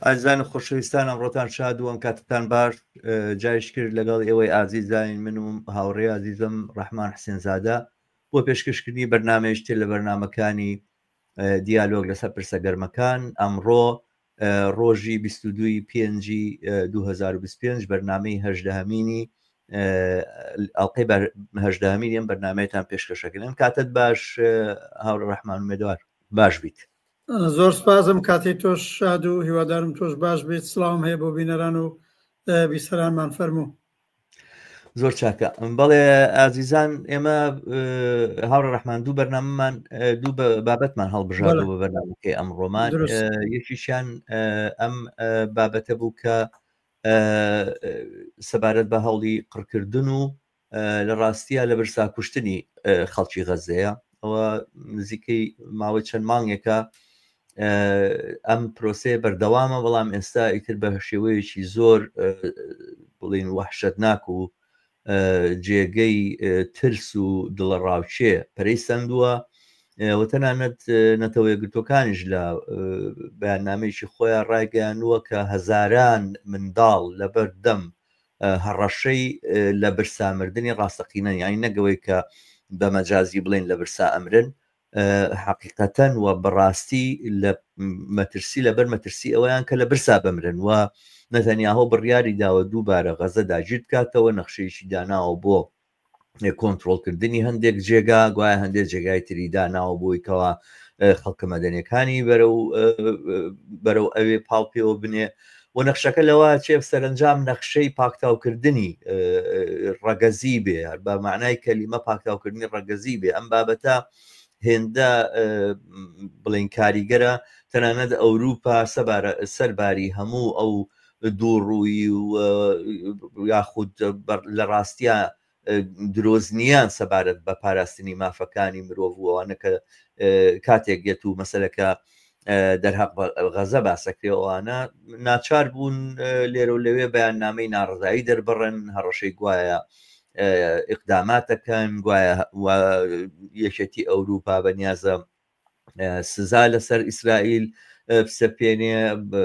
ئازیزان خۆشەویستان ئەمڕۆتان شاد و ئەم کاتتان باش جایش کرد لەگەڵ ئێوەی ئازیزانین من و هاوڕێ ئازیزم ڕەحمان حسێنزادە بۆ پێشکەشکردنی بەرنامەیەش تێ لە بەرنامەکانی دیالۆگ لەسەر پرسە گەرمەکان. ئەمڕۆ ڕۆژی 22 پێنجی 2025 بەرنامەی هەژدەهەمینی ئەڵقەی هەژدەهەمینی ئەم بەرنامەیەتان پێشکەشەکردن. کاتت باش هاوڕێ ڕەحمان ومێدوار باش بیت. زۆر سپاسم کاتی تۆش شاد و هیوادارم تۆش باش بیت. سڵاوم هەیە بۆ بینەران و بیسەرانمان فەرموو. زۆر چاکە. بەڵێ ئازیزان ئێمە هاوڕێ ڕەحمان دوو بەرنامەمان دوو بابەتمان هەڵبژاردوو بە بەرنامەکەی ئەمڕۆمان. یەکیشیان ئەم بابەتە بوو کە سەبارەت بە هەوڵی قڕکردن و لە ڕاستیە لە برسا کوشتنی خەڵکی غەزەیە. ئەوە نزیکەی ماوەی چەند مانگێکە ئەم پرۆسەیە بەردەوامە، بەڵام ئێستا ئیتر بە شێوەیەکی زۆر بڵین وەحشەتناک و جێگەی ترس و دڵەڕاوچێ پەرەیسەندووە و تەنانەت نەتەوە یەکگرتوەکانیش لە بەیاننامەیەکی خۆیان ڕایگەیاندووە کە هەزاران منداڵ لەبەر دەم هەڕەشەی لە برسامردنی ڕاستەقینە، یانی نەگەوەی کە بە مەجازی بڵین لە برسا ئەمرن، حقیقەتەن و بەڕاستی لە مەترسی لەبەر مەترسی ئەوەیان کە لە برسا بمرن. و نەتەنیاهۆ بڕیاری داوە دووبارە غەزە داگیر بکاتەوە، نەخشەیەکی داناوە بۆ کۆنتڕۆڵکردنی هەندێک جێگا، گوایە هەندێک جێگای تری داناوە بۆی کەوا خەڵکە مەدەنیەکانی بەرەو ئەوێ پاڵپێەوە بنێ. و نەخشەکە لەوە چێ سەرنجام نەخشەی پاکتاوکردنی ڕەگەزی بێ، بە معنای کەلیمە پاکتاوکردنی ڕەگەزی بێ. ئەم بابەتە هێندە بڵین کاریگەرە تەنانەت ئەوروپا سەرباری هەموو ئەو دووڕووی و یاخود لە ڕاستیە درۆزنیان سەبارەت بە پاراستنی مافەکانی مرۆڤ ئەوانە کە کاتێک گێت و مەسەلەکە دەرهەق غەزە باسەکرێەوەوانە ناچار بوون لێرە و لەوێ بەیاننامەی ناڕزایی دەربڕن، هەڕەشەی گوایە ئیقداماتەکەن، گوایە یەکێتی ئەوروپا بەنیازە سزا لەسەر ئیسرائیل سەپێنێ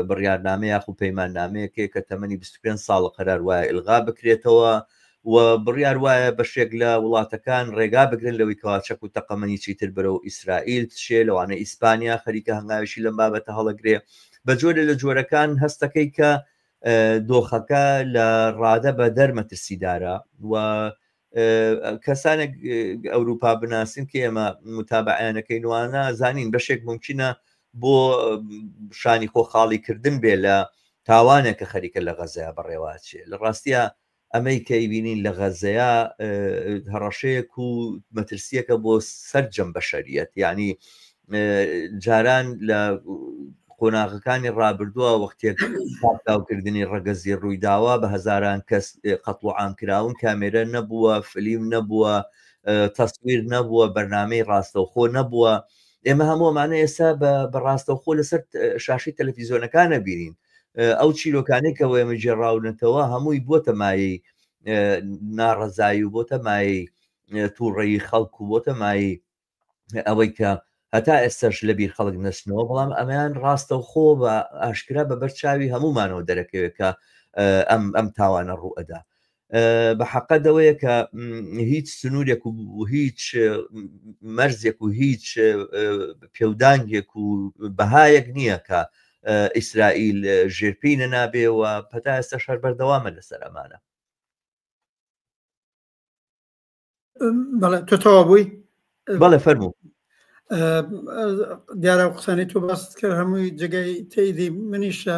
بڕیارنامە یاخو پەیماننامەیەکێ کە تەمەنی 25 ساڵە قەرار وایە ئیلغا بکرێتەوە و بڕیار وایە بەشێک لە وڵاتەکان ڕێگا بگرن لەوەی کەواچەک و تەقەمەنی چیتر بەرەو ئیسرائیل بچێ، لەوانە ئیسپانیا خەریکە هەنگاویشی لەم بابەتە هەڵەگرێ. بە جۆرە لە جۆرەکان هەستەکەی کە دۆخەکە لە ڕادە بە دەرمەترسیدارە و کەسانێک ئەوروپا بناسین کە ئێمە متابعیانەکەی نوانە زانین بەشێک ممکنە بۆ شانی خۆخاڵیکردن بێ لە تاوانێکە خەریکە لە غەزەیە بەڕێواچێ. لە ڕاستیە ئەمەی کەی بینین لە غەزەیە هەڕەشەیەک و مەترسیەکە بۆ سەرجەم بەشەریەت، یعنی جاران لە قۆناغەکانی ڕابردووە وەختێک پاکتاوکردنی ڕەگەزی ڕوویداوە بە هەزاران کەس قەتڵ و عامکراون، کامێرە نەبووە، فلیم نەبووە، تەسویر نەبووە، بەرنامەی ڕاستەوخۆ نەبووە. ئێمە هەمووەمانە ئێستا بە ڕاستەوخۆ لەسەر شاشی تەلەڤیزۆنەکانە بینین. ئەو چیرۆکانەی کە ئێمە جێڕاونەتەوە هەمووی بۆتە مایەی ناڕەزایی و بۆتە مایەی تووڕێی خەڵک و بۆتە مایەی ئەوەی کە هەتا ئێستاش لەبیر خەڵک نەچنەوە، بەڵام ئەمەیان ڕاستەوخۆ بە ئاشکرا بە بەرچاوی هەمومانەوە دەرەکەوێت کە ئەم تاوانە ڕوئەدا. بە حەقەدەوەیە کە هیچ سنوورێک و هیچ مەرزێک و هیچ پێودانگێک و بەهایەک نییە کە ئیسرائیل ژێرپی نەنابێەوە پەتا ئێستا شەر بەردەوامە لەسەر ئەمانە. بەڵێ تۆ بووی؟ بەڵێ فەرموو. دیارە قسانی تۆ باست کرد هەمووی جگای تێیدی منیشە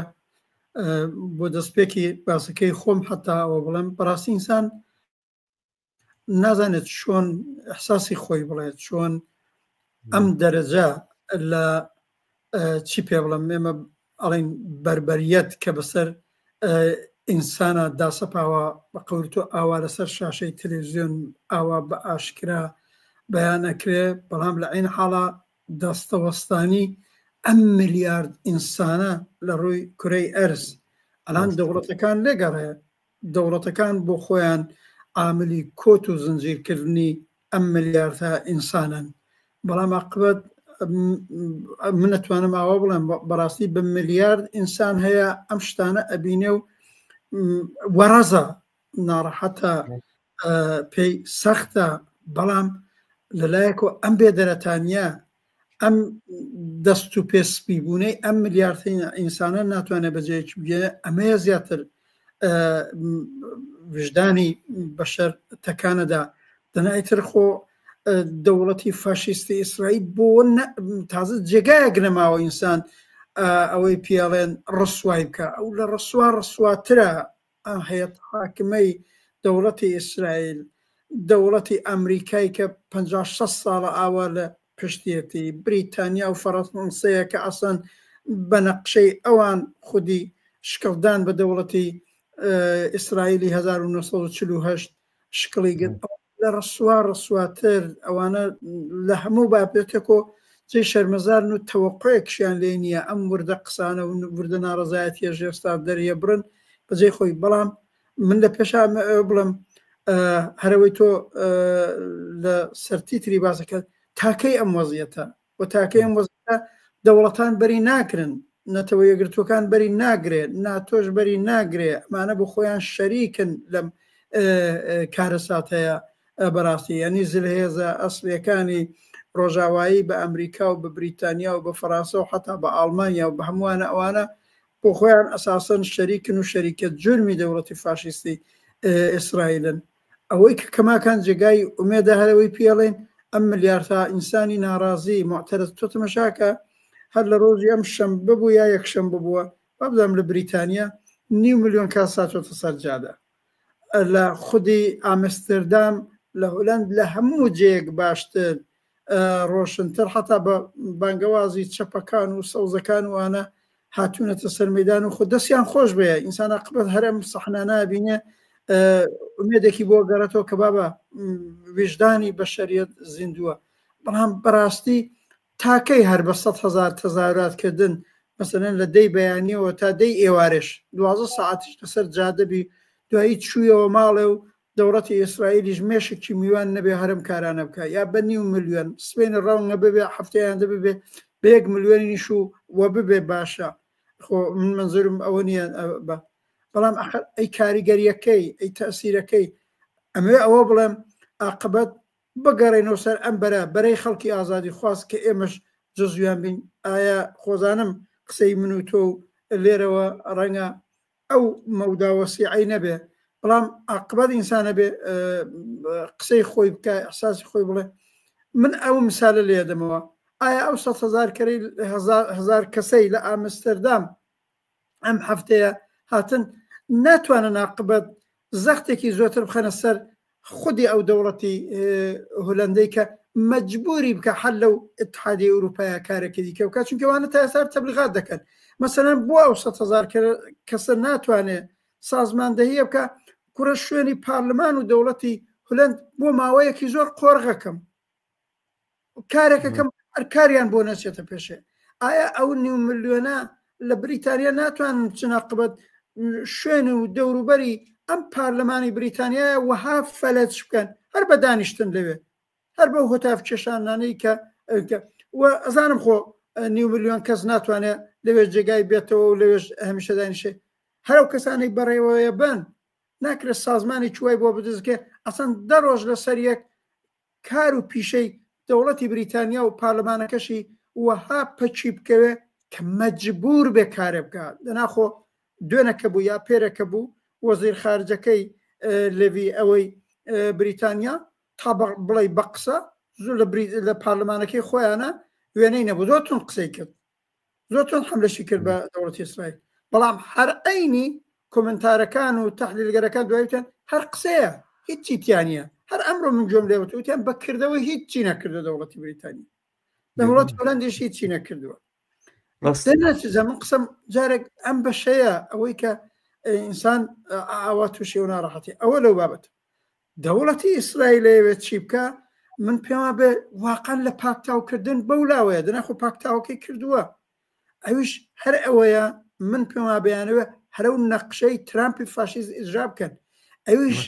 بۆ دەستپێکی باسەکەی خۆم حتاەوە بڵێم بەڕاستی ئینسان نازانێت چۆن ئەحساسی خۆی بڵێت، چۆن ئەم دەرەجە لە چی پێ بڵێم ئێمە ئەڵین بەربەریەت کە بەسەر ئینسانە داسەپاوە بە قەورتۆ ئاوا لەسەر شاشەی تەلەڤیزیۆن ئاوا بە ئاشکرا بەیانەکرێ، بەڵام لە عین حاڵە دەستەوەستانی ئەم ملیارد ئینسانە لە ڕووی کورەی ئەرز ئەلان دەوڵەتەکان لێگەڕێ، دەوڵەتەکان بۆ خۆیان عاملی کۆت و زنجیرکردنی ئەم ملیاردە ئینسانن، بەڵام عاقبەت من نتوانم ئاوا بڵێم بەڕاستی بە ملیارد ئینسان هەیە ئەم شتانە ئەبینێ و وەڕەزە ناڕەحەتە پێی سەختە بەڵام لەلایەکەوە ئەم بێدەرەتانیە ئەم دەست و پێسپی بوونەی ئەم ملیاردین ئینسانە ناتوانێت بەجێکی بگێنێ ئەمەیە زیاتر وجدانی بەشەر تەکانەدا دەنایتر خۆ دەوڵەتی فاشیستی ئیسرائیل بۆ تازە جێگایەک نەماوە ئینسان ئەوەی پیاڵێن ڕسوای بکە ئەو لە ڕسواترە هەیەت حاکمەی دەوڵەتی ئیسرائیل دەوڵەتی ئەمریکای کە 56 ساڵە ئاوا لە پشتێتی بریتانیا و فەڕەنسەیە کە ئەسان بە نەقشەی ئەوان خودی شکڵدان بە دەوڵەتی ئیسرائیلی 1948 شکڵی گرت لە ڕسواتر ئەوانە لە هەموو بابێتێکۆ جێ شەرمەزارن و تەوەقعێکشیان لێ نییە ئەم وردە قسانە و وردە ناڕەزایەتیە ژێستا دەریە برن بەجێ خۆی بەڵام من لە پێشا بڵم هەرەوەی تۆ لە سەرتیتری باسەکە تاکەی ئەم وەزیەتە و تاکەی ئەم وەزیەتە دەوڵەتان بەری ناکرن نەتەوە یەکگرتوەکان بەری ناگرێت ناتۆش بەری ناگرێ ئەمانە بۆ خۆیان شەریکن لەم کارەساتەیە بەڕاستی یعنی زلهێزە ئەسلەکانی ڕۆژاوایی بە ئەمریکا و بە بریتانیا و بە فەرانسە و حتا بە ئاڵمانیا و بە هەمووانە ئەوانە بۆ خۆیان ئەساسن شەریکن و شەریکە جرمی دەوڵەتی فاشیستی ئیسرائیلن ئەوەی کە کەماکان جێگای ئومێدە هەرەوەی پێڵێن ئەم ملیاردتا ئینسانی ناڕازی معتەرز تۆ تەمەشاکە هەر لە ڕۆژی ئەم شەمبە بوو یا یەکشەمبە بووە بابدام لە بریتانیا 9 ملیۆن کاس ساچۆتە سەر جادە لە خودی ئامستردام لە هۆلند لە هەموو جێک باشتر ڕۆشنتر حتا بە بانگەوازی چەپەکان و سەوزەکان وانە هاتوونەتە سەرمەیدان و خۆ دەستیان خۆش بێ ئینسان عاقبەت هەرم سەحنانە بینێ ئومێدێکی بۆ گەڕێتەوە کە بابە وجدانی بەشەریەت زیندووە بەڵام بەڕاستی تاکەی هەر بە 100,000 تەزاوراتکردن مەسەلەن لە دەی بەیانیەوە تا دەی ئێوارش 12 ساعتیش لەسەر جادەبی دوایی چوویەوە ماڵێ و دەوڵەتی ئیسرائیلیش مێشێکی میوان نەبێ هەرم کارانە بکە یا بە 9 ملیۆن سبێنە ڕاونە ببێ هەفتەیان دەبێ بە 1 ملیۆنیش و ببێ باشە خۆ من منزورم ئەوە نییە بە بەڵام ئەی کاریگەریەکەی ئەی تەسیرەکەی ئەمێ ئەوە بڵێم عاقبەت بگەڕێنەوە سەر ئەم بەرەی خەڵکی ئازادی خواست کە ئێمەش جزویان بین ئایا خۆزانم قسەی من و تۆ لێرەوە ڕەنگە ئەو مەوداوەسیعی نەبێ بەڵام عاقبەت ئینسانە بێ قسەی خۆی بکە ئەحساسی خۆی بڵێ من ئەو مثالە لێ دەمەوە ئایا ئەو 100,000 کەرەی 1,000 کەسەی لە ئامستەردام ئەم هەفتەیە هاتن ناتوانن عاقبەت زەختێکی زۆرتر بخەنە سەر خودی ئەو دەوڵەتی هۆلەندەی کە مەجبوری بکە حەل لەو ئیتحادیە ئەوروپایە کارێکی دیکە بکات چونکەوانە تا ئێستا تەبلیغات دەکەن مەسەلەن بۆ ئەو 100,000 کەسە ناتوانێت سازماندەهیە بکە کوڕە شوێنی پارلەمان و دەوڵەتی هۆلەند بۆ ماوەیەکی زۆر قۆرغەکەم کارێکەکەم هەر کاریان بۆ نەچێتە پێشێ ئایا ئەو 9 ملیۆنە لە بریتانیا ناتوانن بچن عاقبەت شوێن و دەوروبەری ئەم پارلەمانی بریتانیایە وەها فەلەت بکەن هەر بە دانیشتن لەوێ هەر بە هۆتاف کێشانانەی کە ئەزانم خۆ 9 ملیۆن کەس ناتوانێت لەوێ جێگای بێتەوە و لەوێش هەمیشە دانیشێ هەرو کەسانی بەڕێوەیە بن ناکرێت سازمانی چوای بۆ بدەستکە ئەسەن دەڕۆژ لە سەر یەک کار و پیشەی دەوڵەتی بریتانیا و پارلەمانەکەشی وەها پەچی بکەوێ کە مەجبور بێ کارێ بکات لەناخۆ دوێنەکە بوو یا پێرەکە بوو وەزیر خارجەکەی لێوی ئەوەی بریتانیا تا بڵێ بە قسە زوو لە پارلەمانەکەی خۆیانە وێنەی نەبوو زۆرتون قسەی کرد زۆرتون حملەشی کرد بە دەوڵەتی ئیسرائیل بەڵام هەر عینی کۆمنتارەکان و تەحلیلگەرەکان دوایتان هەر قسەیە هیچی تیانە هەر ئەمڕۆ من جۆم لێوت وتیان بەکردەوە هیچی نەکردە دەوڵەتی بریتانیا دەوڵەتی هۆلەندیش هیچی نەکردووە من قسەم جارێک ئەم بەشەیە ئەوەی کە ئینسان ئاوا تووشی و ناڕەحەتی ئەوە لەو بابەت دەوڵەتی ئیسرائیل لەوێت چی بکە من پێما بێ واقعا لە پاکتاوکردن بەولاوەیە دەناخۆ پاکتاوەکەی کردووە ئەویش هەر ئەوەیە من پێما بەیانەوە هەرو نەقشەی ترامپی فاشیست ئیجرا بکەن ئەویش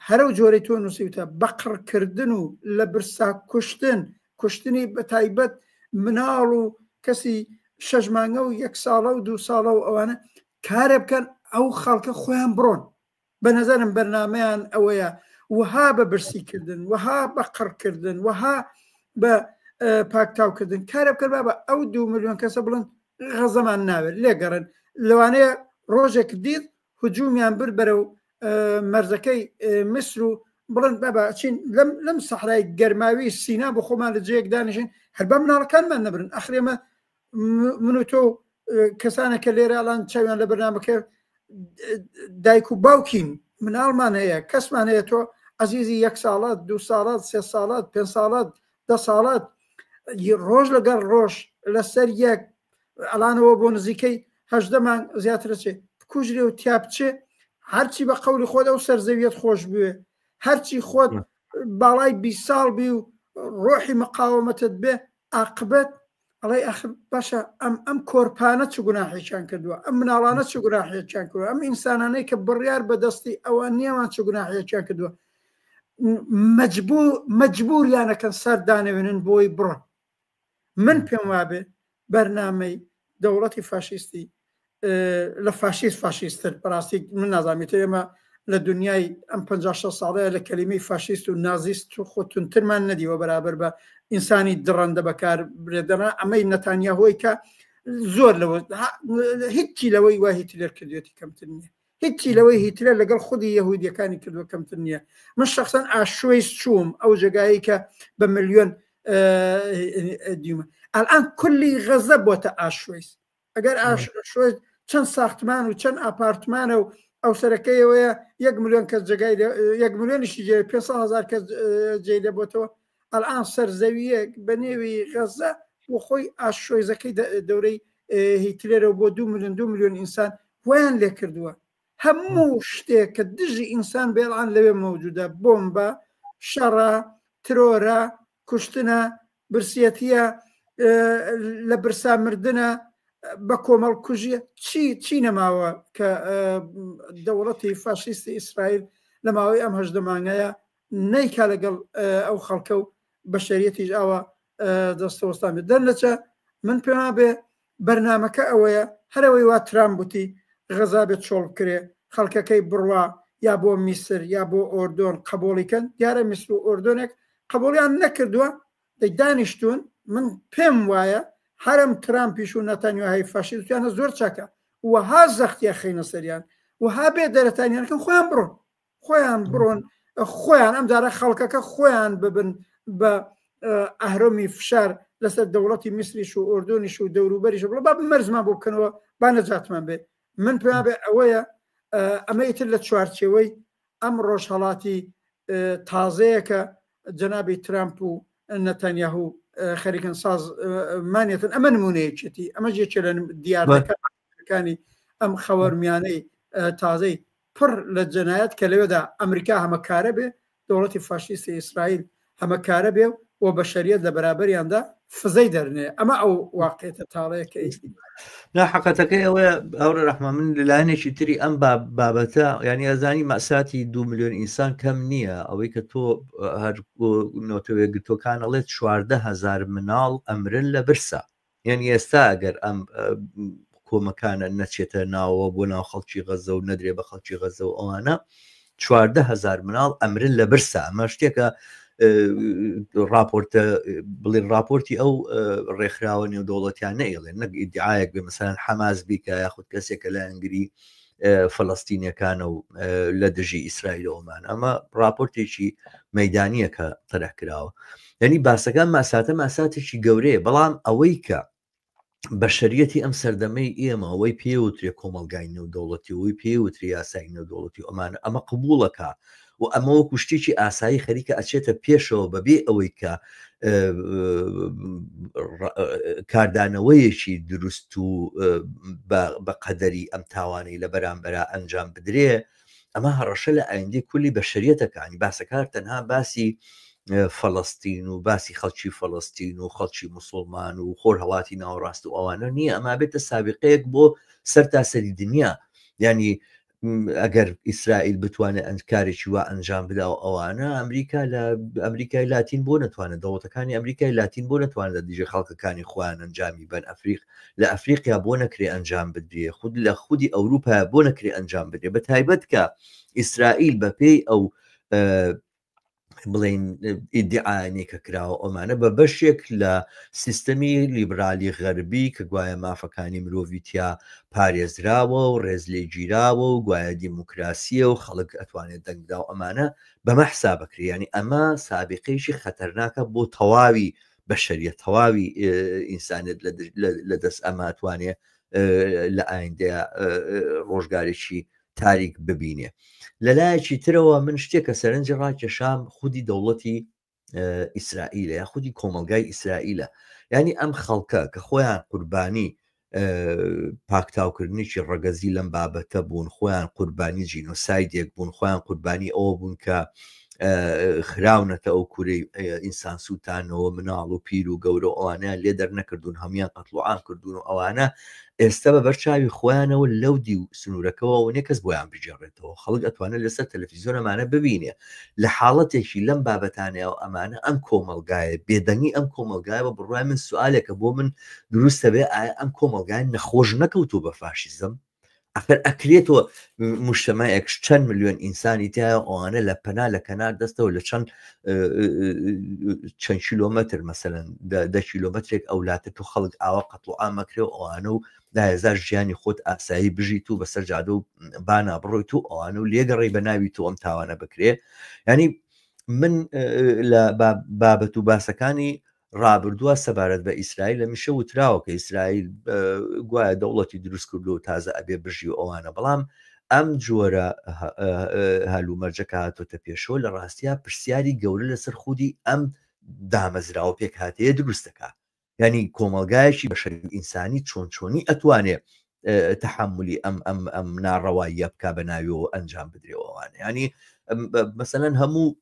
هەرو جۆرەی تۆ نووسیتە بەقڕکردن و لە برسا کوشتنی بە تایبەت مناڵ و کەسی 6 مانگە و 1 ساڵە و 2 ساڵە و ئەوانە کارە بکەن ئەو خەڵکە خۆیان بڕۆن. بە نەزەرم بەرنمەیان ئەوەیە وها بە برسیکردن، وها بە قڕکردن، وها بە پاکتاوکردن کارە بکرد بە ئەو 2 ملیۆن کەسە بڵند غەزەمان ناوێت لێگەڕن. لەوانەیە ڕۆژێک دیت هجوومیان بر بەرەو مەرزەکەی میسر و بڵند بابا چین لەم سەحرای گەرماوی سینا بۆ خۆمان لە جەیەک دانیشین هەربا مناڵەکانمان نەبرن. ئەخرێمە من و تۆ کەسانێکە لێرە ئەڵان چاویان لە بەرنامەکە دایک و باوکین مناڵمان هەیە کەسمان هەیە تۆ عزیزی 1 ساڵات 2 ساڵات 3 ساڵات 5 ساڵات 10 ساڵات ڕۆژ لەگەڵ ڕۆژ لەسەر یەک ئەڵانەوە بۆ نزیکەی 18 مانگ زیاترە چێ بکوژرێ و تیاپچێ هەرچی بە قەولی خۆت ئەو سەرزەویەت خۆش بوێ هەرچی خۆت باڵای 20 ساڵ بی و ڕۆحی مقاومەتت بێ عاقبەت ئەڵێ ئەخر باشە ئەم کۆرپانە چ گوناحێکیان کردووە ئەم مناڵانە چ گوناحێکیان کردووە ئەم ئینسانانەی کە بڕیار بەدەستی ئەوان نیەوان چ گوناحێکیان کردووە مەجبوریانەکەن سەردانەوێنن بۆی بڕۆن. من پێم وابێ بەرنامەی دەوڵەتی فاشیستی لە فاشیستتر بەڕاستی من نازانێت ئێمە لە دنیای ئەم 56 ساڵەیە لە کەلیمەی فاشیست و نازیست و خۆتونترمان نەدیوە بەرابەر بە ئینسانی دڕەندە بەکار برێدەنا ئەمەی نەتانیاهۆی کە زۆر لەوە هیچی لەوەی وا هیتلەر کردوێتی کەمتر نییە هیچی لەوەی هیتلەر لەگەڵ خودی یەهودیەکانی کردووە کەمتر نییە. من شخصەن ئاشۆی چووم ئەو جێگایی کە بە ملیۆن دیمە ئەلان کولی غەزە بۆتە ئاشۆیس ئەگەر ئاشۆی چەند ساختمان و چەند ئاپارتمانە و ئەو سەرەکەیەوەیە 1 ملیۆن کەس جگای 1 ملیۆنیشی جێ 500,000 کەس جێ لێبۆتەوە ئەلان سەرزەویە بە نێوی غەزە بۆ خۆی ئاشۆیزەکەی دەورەی هیتلێرە بۆ 2 ملیۆن ئینسان ویان لێ کردووە. هەموو شتێک کە دژی ئینسان بێڵان لەوێ مەوجودە بۆمبە شەڕە ترۆرە کوشتنە برسیەتیە لە برسا مردنە بە کۆمەڵ کوژیە چی نەماوە کە دەوڵەتی فاشیستی ئیسرائیل لە ماوەی ئەم 18 مانگەیە نەیکا لەگەڵ ئەو خەڵکە و بەشەریەتیش ئاوە دەستەوەستان بێت دەرنەچە من پێما بێ بەرنامەکە ئەوەیە هەرەوەی وا ترام گوتی غەزا بێت چۆڵ کرێ خەڵکەکەی بڕوا یا بۆ میسر یا بۆ ئۆردۆن قبولیکەن دیارە میسر و ئۆردۆنێک قبولیان نەکردووە دەی دانیشتون من پێم وایە هەرم ترامپیش و نەتانیاهۆی فاشیستیانە زۆر چاکە وەها زەختیە خینە سەریان وەها بێ دەرەتانیانەکەن خۆیان بڕۆن خۆیان ئەم جارە خەڵکەکە خۆیان ببن بە ئەهرۆمی فشار لەسەر دەوڵەتی میسریش و ئۆردۆنیش و دەوروبەریش بڵ با مەرزمان بۆ بکەنەوە با نەجاتمان بێ. من پێما بێ ئەوەیە ئەمە ئیتر لە چوارچێوەی ئەم ڕۆژهەڵاتی تازەیە کە جەنابی ترامپ و نەتانیاهو خەریکن ساز مانێتن ئەمە نمونەیەکێتی ئەمە جێکە لە دیارەکانی ئەم خەوەرمیانەی تازەی پڕ لە جەنایەت کە لەوێدا ئەمریکا هەمەکارە بێ دەوڵەتی فاشیستی ئیسرائیل هەمەکارە بێ و بەشەریەت لە بەرابەریاندا فزەی دەرنێ ئەمە ئەو واقعێتە تاڵەیە کە حقەتەکەی ئەوەیە ئەوڕە ڕەحمە من لەلایەنێکی تری ئەم بابەتە ینی ئەزانی مەساتی 2 ملیۆن ئینسان کەم نییە ئەوەی کە تۆ هەر نۆتەوێگرتۆکان ئەڵێت 14,000 مناڵ ئەمرن لە برسا یعنی ئێستا ئەگەر ئەم کۆمەکانە نەچێتە ناوە بۆ ناو خەڵکی غەزە و نەدرێ بە خەڵکی غەزە و ئەوانە 14,000 مناڵ ئەمرن لە برسا ئەمە شتێکە راپۆرتە بڵێن راپۆرتی ئەو ڕێکخراوە نێودەوڵەتیان نەیڵێن نەک ئیدعایەک بێ مەسەلەن حەماس بیکە یاخود کەسێکە لە ئەنگری فەڵەستینیەکانە و لە دژی ئیسرائیلەوەمان ئەمە راپۆرتێکی مەیدانیە کە تەرەح کراوە یعنی باسەکان ماساتە ماساتێکی گەورەیە بەڵام ئەوەی کە بەشەریەتی ئەم سەردەمەی ئێمە ئەوەی پێوترێ کۆمەلگای نێودەوڵەتی ئەوەی پێوتری یاسای نێودەوڵەتی ئەمانە ئەمە قبوڵەکە و ئەمەوە کوشتێکی ئاسایی خەریکە ئەچێتە پێشەوە بەبێ ئەوەی کە کاردانەوەیەکی دروست و بە قەدەری ئەم تاوانەی لە بەرامبەرە ئەنجام بدرێ ئەمە هەڕەشە لە ئایندەی کولی بەشەریەتەکانی باسەکار تەنها باسی فەڵەستین و باسی خەڵکی فەڵەستین و خەڵکی موسڵمان و خۆر هەڵاتی ناوەڕاست و ئەوانە نییە ئەما بێتە سابقەیەک بۆ سەر تاسەری دنیا ینی ئەگەر ئیسرائیل بتوانێت ئەنجکارێکی وا ئەنجام بدا و ئەوانە ئەمریکا لە ئەمریکای لاتین بۆ نتوانێت دەوڵەتەکانی ئەمریکای لاتین بۆ نتوانێت دیژە خەڵکەکانی خۆیان ئەنجامی بن لە ئەفریقیا بۆ نەکرێ ئەنجام بدرێ خود لە خودی ئەوروپا بۆ نەکرێ ئەنجام بدرێ بە تایبەت کە ئیسرائیل بەپێی ئەو بڵین ئیدعاانی کە کراوە ئەمانە بە بەشێک لە سیستەمی لیبرالی غەربی کە گوایە مافەکانی مرۆڤیتیا پارێزراوە و ڕێز لێ گیراوە و گوایە دیموکراسیە و خەڵک ئەتوانێت دەنگدا و ئەمانە بەمە حساب بکرێ ینی ئەمە سابقەیەکی خەتەرناکە بۆ تەواوی بەشەریەت تەواوی ئینسانێت لە دەست ئەماتوانێ لە ئایندەیە ڕۆژگارێکی تاریک ببینێ. لەلایەکی ترەوە من شتێکە سەرنجی ڕاکێشام خودی دەوڵەتی ئیسرائیلە یا خودی کۆمەلگای ئیسرائیلە ینی ئەم خەڵکە کە خۆیان قوربانی پاکتاوکردنیی ڕەگەزی لەم بابەتە بوون خۆیان قوربانی جینۆسایدێک بوون خۆیان قوربانی ئەوە بوون کە خراونەتە ئەو کوورەی ئینسان سووتانەوە مناڵ و پیر و گەورە ئەوانە لێ دەرنەکردوون هەمویان قەتڵوعام کردوون و ئەوانە ئێستا بە بەرچاوی خۆیانەوە لەودی و سنوورەکەەوە و نێ کەس بۆیان بجێڕێتەوە خەڵک ئەتوانێت لەسەر تەلەڤیزیۆن ئەمانە ببینێ لە حاڵەتێکی لەم بابەتانەیە و ئەمانە ئەم کۆمەلگایە بێدەنگی ئەم کۆمەلگایە بە بڕای من سوالێکە بۆ من دروستە بێ ئایا ئەم کۆمەلگای نەخۆش نەکەوتوو بە فاشیزم ئەخر ئەکرێتەوە مشتەمایەک چەند ملیۆن ئینسانی تایە ئەوانە لە پەنا لە کەنار دەستەوە لە چەند کیلۆمەتر مەسەلەن 10 کیلۆمەترێک ئەولاتە و خەڵک ئاوە قەتڵ ئامەکرێ و ئەوانە و داهزار ژیانی خۆت ئاسایی بژیت و بەسەر جادە و بانا بڕۆیت و ئەوانە و لێگەڕی بە ناوی تو ئەم تاوانە بکرێ ینی من لە بابەت و باسەکانی ڕابردووە سەبارەت بە ئیسرائیل لە میشە وتراوە کە ئیسرائیل گوایە دەوڵەتی دروست کردو و تازە ئەبێ بژی و ئەوانە بەڵام ئەم جۆرە هەلومەرجەکە هاتۆتە پێشەوە لە ڕاستیا پرسیاری گەورە لەسەر خودی ئەم دامەزراوە پێک هاتەیە دروستەکە ینی کۆمەلگایەکی بەشەری ئینسانی چۆنی ئەتوانێ تەحملی ئەم ناڕەواییە بکا بە ناویەوە ئەنجام بدرێەوەوانە ینی مەسەلەن هەموو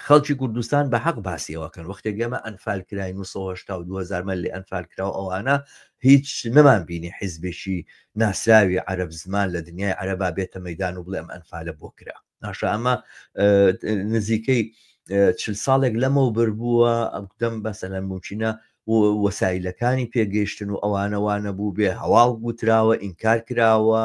خەڵکی کوردستان بە حەق باسیەوەکەن وەختێک گەمە ئەنفال کرای 1970 مەل لێ ئەنفال کراوە ئەوانە هیچ نەمان بینی حیزبێکی ناسراوی عەرەب زمان لە دنیای عەرەبا بێتە مەیدان و بڵێ ئەم ئەنفالە بۆ کرا ناشە ئەمە نزیکەی 40 ساڵێک لەمە بەربووە ئەم بەسەلەن موچینە وەسایلەکانی پێگەیشتن و ئەوانەوانە بوو بێ هەواڵ گوتراوە ئینکار کراوە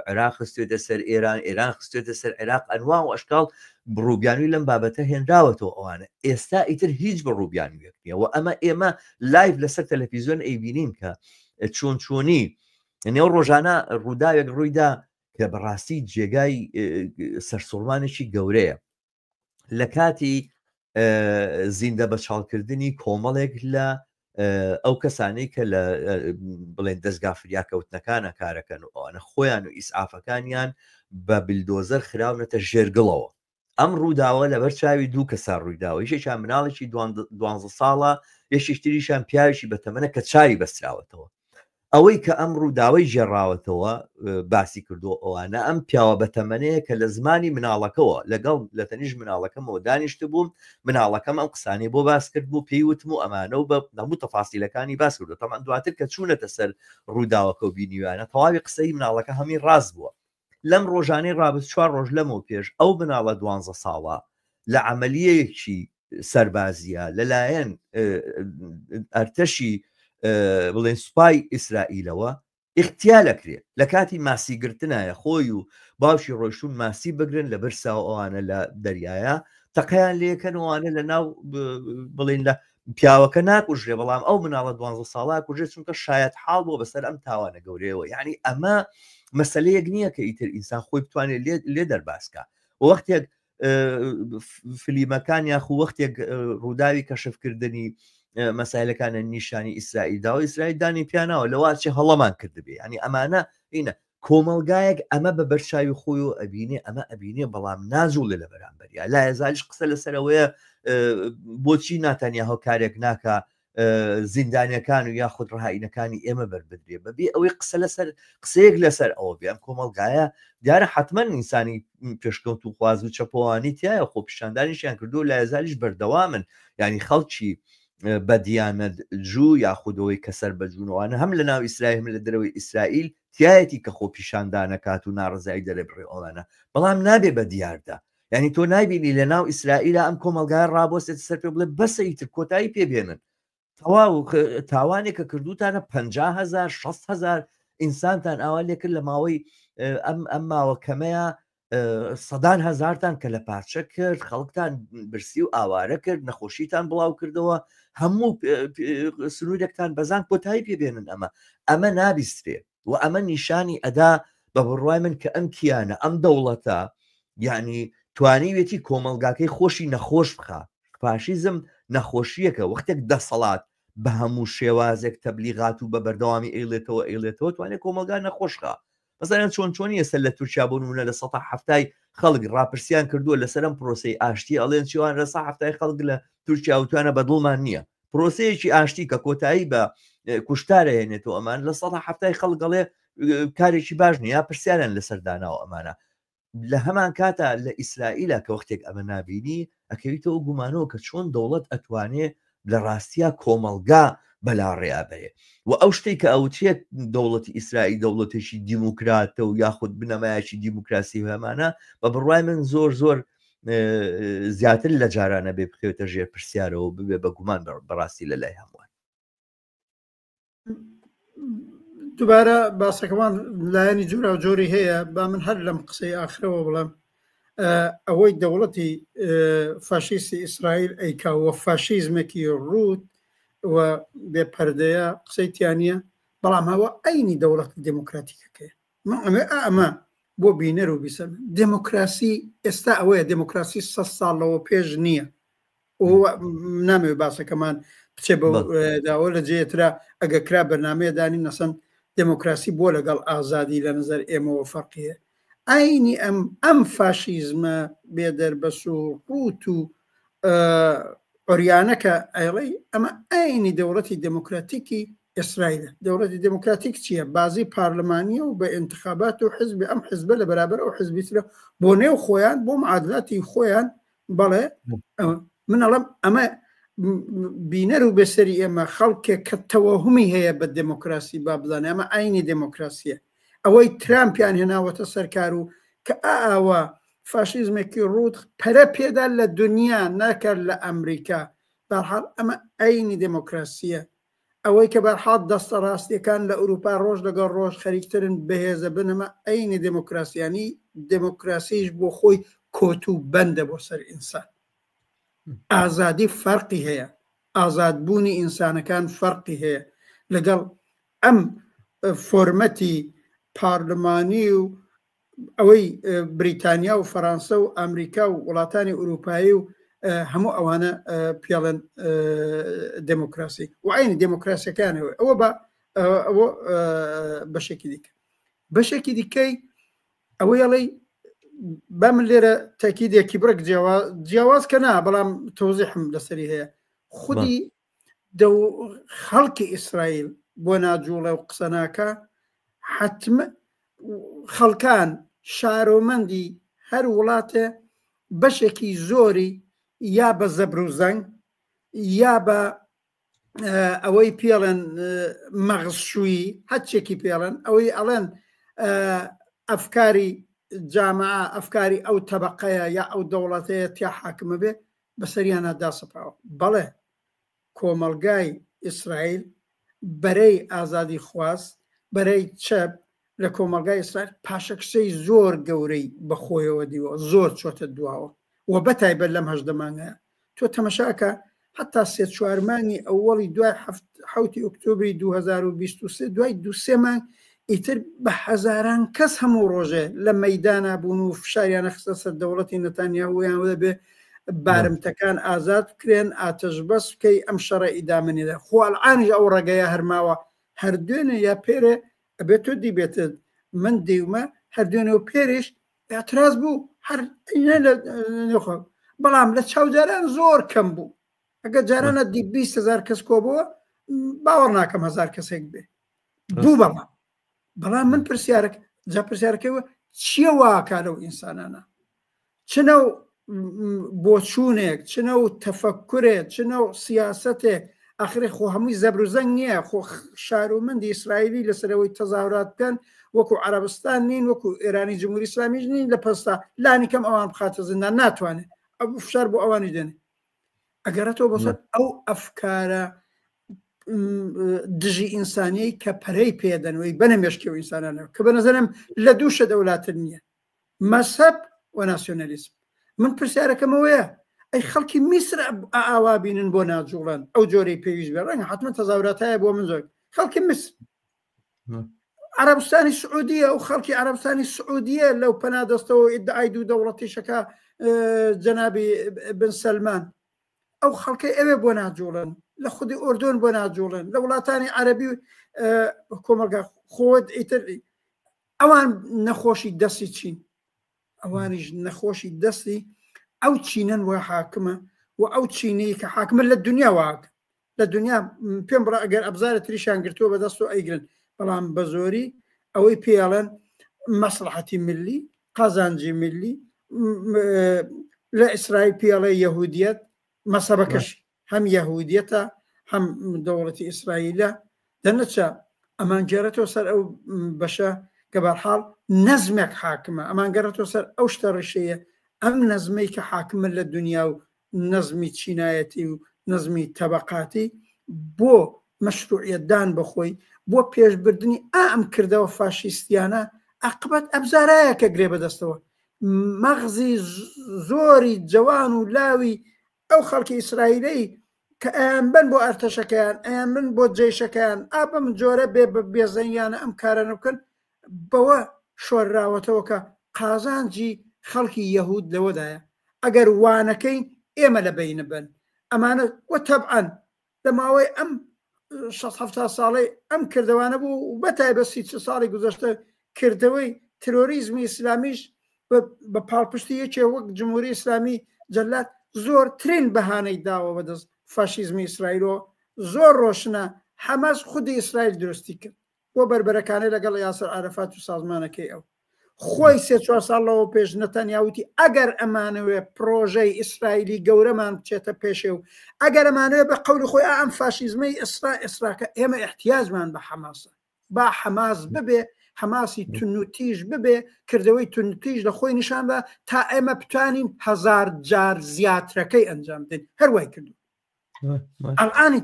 عێراق خستوێتە سەر ئێران خستوێتە سەر عێراق ئەنوا و ئەشکال بڕووبیانوی لەم بابەتە هێنراوەتەوە ئەوانە ئێستا ئیتر هیچ بڕووبیانی یەکنیەوە ئەمە ئێمە لایڤ لەسەر تەلەڤیزیۆن ئەیبینین کە چۆنی نێو ڕۆژانە ڕووداوێک ڕوویدا کە بەڕاستی جێگای سەرسوڕمانێکی گەورەیە لە کاتی زیندە بە چاڵکردنی کۆمەڵێک لە ئەو کەسانەی کە لە بڵێن دەستگا فریاکەوتنەکانە کارەکەن و ئەوانە خۆیان و ئیسعافەکانیان بە بیلدۆزەر خراونەتە ژێرگڵەوە ئەم ڕووداوە لەبەر چاوی دوو کەسان ڕوویداوە یەکێکیان مناڵێکی 12 ساڵە یەکێکتریشیان پیاوێکی بەتەمەنە کە چاوی بەستراوەتەوە ئەوەی کە ئەم ڕووداوەی ژێڕاوەتەوە باسی کردو ئەوانە ئەم پیاوە بەتەمەنەیە کە لە زمانی مناڵەکەەوە لەگەڵ لە تەنیژ مناڵەکەمەوە دانیشت بووم مناڵەکەم ئەم قسانی بۆ باس کرد بوو پێی وتم و ئەمانە و بە هەموو تەفاسیلەکانی باس کردو تەمان دواتر کە چوونەتە سەر ڕووداوەکە و بینیوانە تەواوی قسەی مناڵەکە هەمی ڕاست بووە لەم ڕۆژانەی ڕابست 4 ڕۆژ لەمەوە پێش ئەو مناڵە 12 ساڵە لە عملیەیەکی سەربازیە لەلایەن ئەرتەشی بڵێن سوپای ئیسرائیلەوە ئیختیالەکرێت لە کاتی ماسیگرتنایە خۆی و باوشی ڕۆیشتون ماسی بگرن لە برسا و ئەوانە لە دەریایە تەقیان لێکەنەوەوانە لە ناو بڵێن لە پیاوەکە ناکوژێ بەڵام ئەو مناڵە 12 ساڵا کوژێت چونکە شایەت حاڵ بۆ بەسەر ئەم تاوانە گەورەیەوە یعنی ئەمە مەسلەیەک نییە کە ئیتر ئینسان خۆی بتوانێت لێ دەرباسکە وەختێک فلیمەکان یاخو وەختێک ڕووداوی کەشفکردنی مەسایلەکانە نیشانی ئیسرائیلدا و ئیسرائیل دانی پیاناوە لەواچی هەڵەمان کردبێ ینی ئەمانە هینە کۆمەلگایەک ئەمە بە بەرچاوی خۆی و ئەبینێ ئەمە ئەبینێ بەڵام نازوڵێ لە بەرامبەریە لا ێزالیش قسە لەسەرەوەیە بۆچی ناتەنیا هۆکارێک ناکە زیندانیەکان و یاخود ڕاهینەکانی ئێمە بەربدرێ بەبێ ئەوەی قسە لەسەر قسەیەک لەسەر ئەوە بێم کۆمەلگایە دیارە حتمما ئینسانی پێشکەوت و خواز و چەپۆوانی تایە خۆ پیشاندانیشیان کردو لا ێزالیش بەردەوامن ینی خەڵکی بەدیانە جوو یاخودەوەی کەسەر بەجوونەوەوانە هەم لە ناو ئیسرائیل لە دەرەوەی ئیسرائیل تایەتی کە خۆ پیشاندانەکات و ناڕزایی دەرێ بڕێ ئەوانە بەڵام نابێ بە دیاردا یعنی تۆ نایبینی لە ناو ئیسرائیلە ئەم کۆمەلگای ڕابۆستێت سەر پێ بڵێ بەسەیتر کۆتایی پێبێنن تاوانێک کە کردوتانە 50,000 60,000 ئینسانتان ئاوا لێ کرد لە ماوەی ئەم ماوەکەمەیە سەدان هەزارتان کە لە پارچە کرد خەڵکتان برسی و ئاوارە کرد نەخۆشیتان بڵاو کردەوە هەموو سنوورێکتان بەزان کۆتایی پێبێنن ئەمە نابیسترێ و ئەمە نیشانی ئەدا بە بڕوای من کە ئەم کیانە ئەم دەوڵەتە یعنی توانیوێتی کۆمەلگاکەی خۆشی نەخۆش بخە فاشیزم نەخۆشیەکە وەختێک دەسەڵات بە هەموو شێوازێک تەبلیغات و بە بەردەوامی ئەیڵێتەوە توانێت کۆمەلگا نەخۆشخە مەسەڵەن چۆن ێستا لە تورکیا بوونە لە 170 خەڵک ڕاپرسیان کردووە لەسەرم پرۆسی ئاشتی ئەڵێن چیوان لە 170 خەڵک لە تورکیا وتوانە بەدڵمان نییە پرۆسەیەکی ئاشتی کە کۆتایی بە کوشتارە هێنێتەوە ئەمان لە 170 خەڵک گەڵێ کارێکی باش نیە پرسیارن لەسەرداناوە ئەمانە لە هەمان کاتە لە ئیسرائیلە کە وەختێک ئەمە نبینی ئەکەویتەوە گومانەوە کە چۆن دەوڵەت ئەتوانێت لە ڕاستیە کۆمەلگا بەلاڕێابەیە و ئەو شتێک کە ئەوچێت دەوڵەتی ئیسرائیل دەوڵەتێکی دیموکراتە و یاخود بنەمایەکی دیموکراسی هەمانە بە بڕوای من زۆر زیاتر لە جارانە بێ بخێتە ژێر پرسیارەوە ببێ بە گومان بەڕاستی لە لای هەمووان دووبارە باسەکەمان لایەنی جورا و جۆری هەیە با من هەر لەم قسەی ئاخرەوە بڵم ئەوەی دەوڵەتی فاشیستی ئیسرائیل ئەیکاوە فاشیزمێکی ڕوود و بێپەردەیە قسەی تیانە بەڵام هەوە ئەینی دەوڵەتی دموکراتیکەکەی ئەمە بۆ بینەر و بیسە دموکراسی ئێستا ئەوەیە دموکراسی 100 ساڵەوە پێش نییە نامەوێت باسەکەمان بچێ بەداوە لە جێترا ئەگە کرا بەرنمەیەدانی نەسەن دموکراسی بۆ لەگەڵ ئازادی لە نظر ئێمەوە فەرقیە ئاینی ئەم فاشیزمە بێدەربەس و ڕوت و ئۆریانەکە ئەڵێ ئەمە ئاینی دەوڵەتی دموکراتیکی ئیسرائیلە دەوڵەتی دموکراتیک چییە بازی پارلمانیە و بە انتخابات و حزبی ئەم حزبە لە بەرابەر ئەو حزبیترە بۆ نێو خۆیان بۆ معادلاتی خۆیان بەڵێ من ئەڵم ئەمە بینەر و بەسەری ئێمە خەڵکێک کە تەوەهمی هەیە بە دموکراسی با بزانێ ئەمە ئاینی دموکراسیە ئەوەی ترامپیان هێناوەتە سەرکار و کە ئاوە فاشیزمێکی ڕوود پەرە پێدا لە دنیا ناکرد لە ئەمریکا بەرحاڵ ئەمە ئاینی دموکراسیە ئەوەی کە بەرحاڵ دەستە ڕاستیەکان لە ئوروپا ڕۆژ لەگەڵ ڕۆژ خەریکترن بەهێزە بنەمە ئاینی دموکراسیانی دموکراسیش بۆ خۆی کۆت و بەندە بۆ سەر ئینسان ئازادی فەرقی هەیە ئازادبوونی ئینسانەکان فەرقی هەیە لەگەڵ ئەم فۆرمەتی پارلمانی و ئەوەی بریتانیا و فەرانسە و ئەمریکا و وڵاتانی ئوروپایی و هەموو ئەوانە پێڵەن دموکراسی و عینی دموکراسیەکانەوە ئەوە ئەوە بەشێکی دیکە بەشێکی دیکەی ئەوەی ئەڵێ با من لێرە تاکیدێکی بڕک جیاواز کە نا بەڵام تۆزیحم لەسەری هەیە خودی خەڵکی ئیسرائیل بۆ ناجوڵە و قسەناکە حتممە خەڵکان شارۆمەندی هەر وڵاتە بەشێکی زۆری یا بە زەبر و زەنگ یا بە ئەوەی پێڵێن مەغزشووی هەچێکی پێڵێن ئەوەی ئەڵێن ئەفکاری جامعە ئەفکاری ئەو تەبقەیە یا ئەو دەوڵەتەیە تیا حاکمە بێ بەسەریانە داسەپاوە بەڵێ کۆمەلگای ئیسرائیل بەرەی ئازادی خواست بەرەی چەپ لە کۆمەلگای ئیسرائیل پاشەکسەی زۆر گەورەی بەخۆیەوە دیوە زۆر چۆتە دواوە و بەتایبەت لەم هەژدە مانگەیە تۆ تەمەشاکە حتا 3-4 مانگی ئەوەڵی دوای 7 ئۆکتۆبری 2023 دوای 2-3 مانگ ئیتر بە هەزاران کەس هەموو ڕۆژێ لە مەیدانە بوون و فشاریانە خستە سەر دەوڵەتی نەتانیاهویان دەبێ بارمتەکان ئازاد بکرێن ئاتەش بەس بکەی ئەم شەڕە ئیدامنیدا خوالعانیش ئەو ڕێگەیە هەرماوە هەردوێنێ یا پێرێ ئەبێت تۆ دیبێتت من دیومە هەردوێنێ و پێریش ئاعتراز بوو هەر بەڵام لە چاوداران زۆر کەم بوو ئەگە جارانە دی 20,000 کەس کۆبەوە باوەڕ ناکەم 1000 کەسێک بێ بوو بەڵام من پرسیارەکەەوە چییە واکە لەو ئینسانانە چنە و بۆچوونێک چنە و تەفەکرێت چنە و سیاسەتێک ئاخرێ خۆ هەمووی زەبروزەنگ نییە خۆ شارومەندی ئیسرائیلی لەسەرەوەی تەزاورات بکەن وەکو عەرەبستان نین وەکو ئێرانی جمهوری ئیسلامیش نین لە پەستا لانی کەم ئەوان بخاتە زیندان ناتوانێت ئەو فشار بۆ ئەوانی دێنێ ئەگەرەتەوە بەسەر ئەو ئەفکارە دژی ئینسانیی کە پەرەی پێدەنەوەی بەنە مێشکی و ئینسانانەوە کە بە نەزەرم لە دووشە دەوڵاتر نییە مەسەب و ناسیۆنالیسم من پرسیارەکەمەوەیە ئەی خەڵکی میسر ئاوا بینن بۆ ناجوڵان ئەو جۆرەی پێویست بێ ڕەنگە حتممە تەزاوراتایە بۆ من زۆر خەڵکی میسر عربستانی سعودیە و خەڵکی عربستانی سعودیە لەو پەنادەستەوە ئیدعای دوو دەوڵەتیشەکە جەنابی بن سەلمان ئەو خەڵکی ئەوێ بۆ ناجوڵن لە خودی ئوردون بۆ ناجوڵن لە وڵاتانی عەرەبی کۆمەلگا خۆت ئیتر ئەوان نەخۆشی دەستی چین ئەوانیش نەخۆشی دەستی ئەو چینەن وە حاکمە و ئەو چینەی کە حاکمە لە دنیا واک لە دنیا پێم بڕە ئەگەر ئەبزارە تریشان گرتووە بەدەست و ئەیگرن بەڵام بە زۆری ئەوەی پێڵەن مەسلحەتی ملی قازانجی ملی لە ئیسرائیل پێڵێ یەهودیەت مەسەبەکەش هەم یەهودیەتە هەم دەوڵەتی ئیسرائیلە دەنەچە ئەمان گێڕێتەوە سەر ئەو بەشە کە بەرحاڵ نەزمێک حاکمە ئەمان گەڕێتەوە سەر ئەو شتە ڕێشەیە ئەم نەزمەی کە حاکمە لە دنیا و نەزمی چینایەتی و نەزمی تەبەقاتی بۆ مەشروعیەتدان بەخۆی بۆ پێشبردننی ئەم کردەوە فاشیستیانە عاقبەت ئەبزارایە کە گرێ بەدەستەوە مەغزی زۆری جوان و لاوی ئەو خەڵکی ئیسرائیلەی کە ئەیان بن بۆ ئەرتەشەکەیان ئەیان من بۆ جێشەکەیان ئابم جۆرە بێ بێزەنیانە ئەم کارە بکەن بەوە شۆرراوەتەوە کە قازانجی خەڵکی یەهود لەوەدایە ئەگەر وانەکەی ئێمە لە بینە بن ئەمانە وە تەبعەن لە ماوەی ئەم 6 ساڵی ئەم کردوانە بوو و بەتایبەتی 30 ساڵی گوزەشتە کردەوەی ترۆریزمی ئیسلامیش بە پاڵپشتی یەکێ وەک جمهوری ئیسلامی جەلات زۆرترین بەهانەی داوە بەدەست فاشیزمی ئیسرائیلەوە زۆر ڕۆشنە حەماس خودی ئیسرائیل درستی کرد بۆ بربەرەکانەی لەگەڵ یاسر عەرەفات و سازمانەکەی ئەو خۆی 3-4 ساڵەوە پێش نەتەنیاوتی ئەگەر ئەمانەوێ پرۆژەی ئیسرائیلی گەورەمان بچێتە پێشێ و ئەگەر ئەمانوێ بە قەولی خۆی ئەم فاشیزمەی ئیسراکە ئێمە احتیاجمان بە حەماسە با حەماس ببێ حەماسی تونوتیش ببێ کردەوەی تونوتیش لە خۆی نیشان بە تا ئێمە بتوانین 1000 جار زیاترەکەی ئەنجام بدەین هەروای کردو ئەڵئانی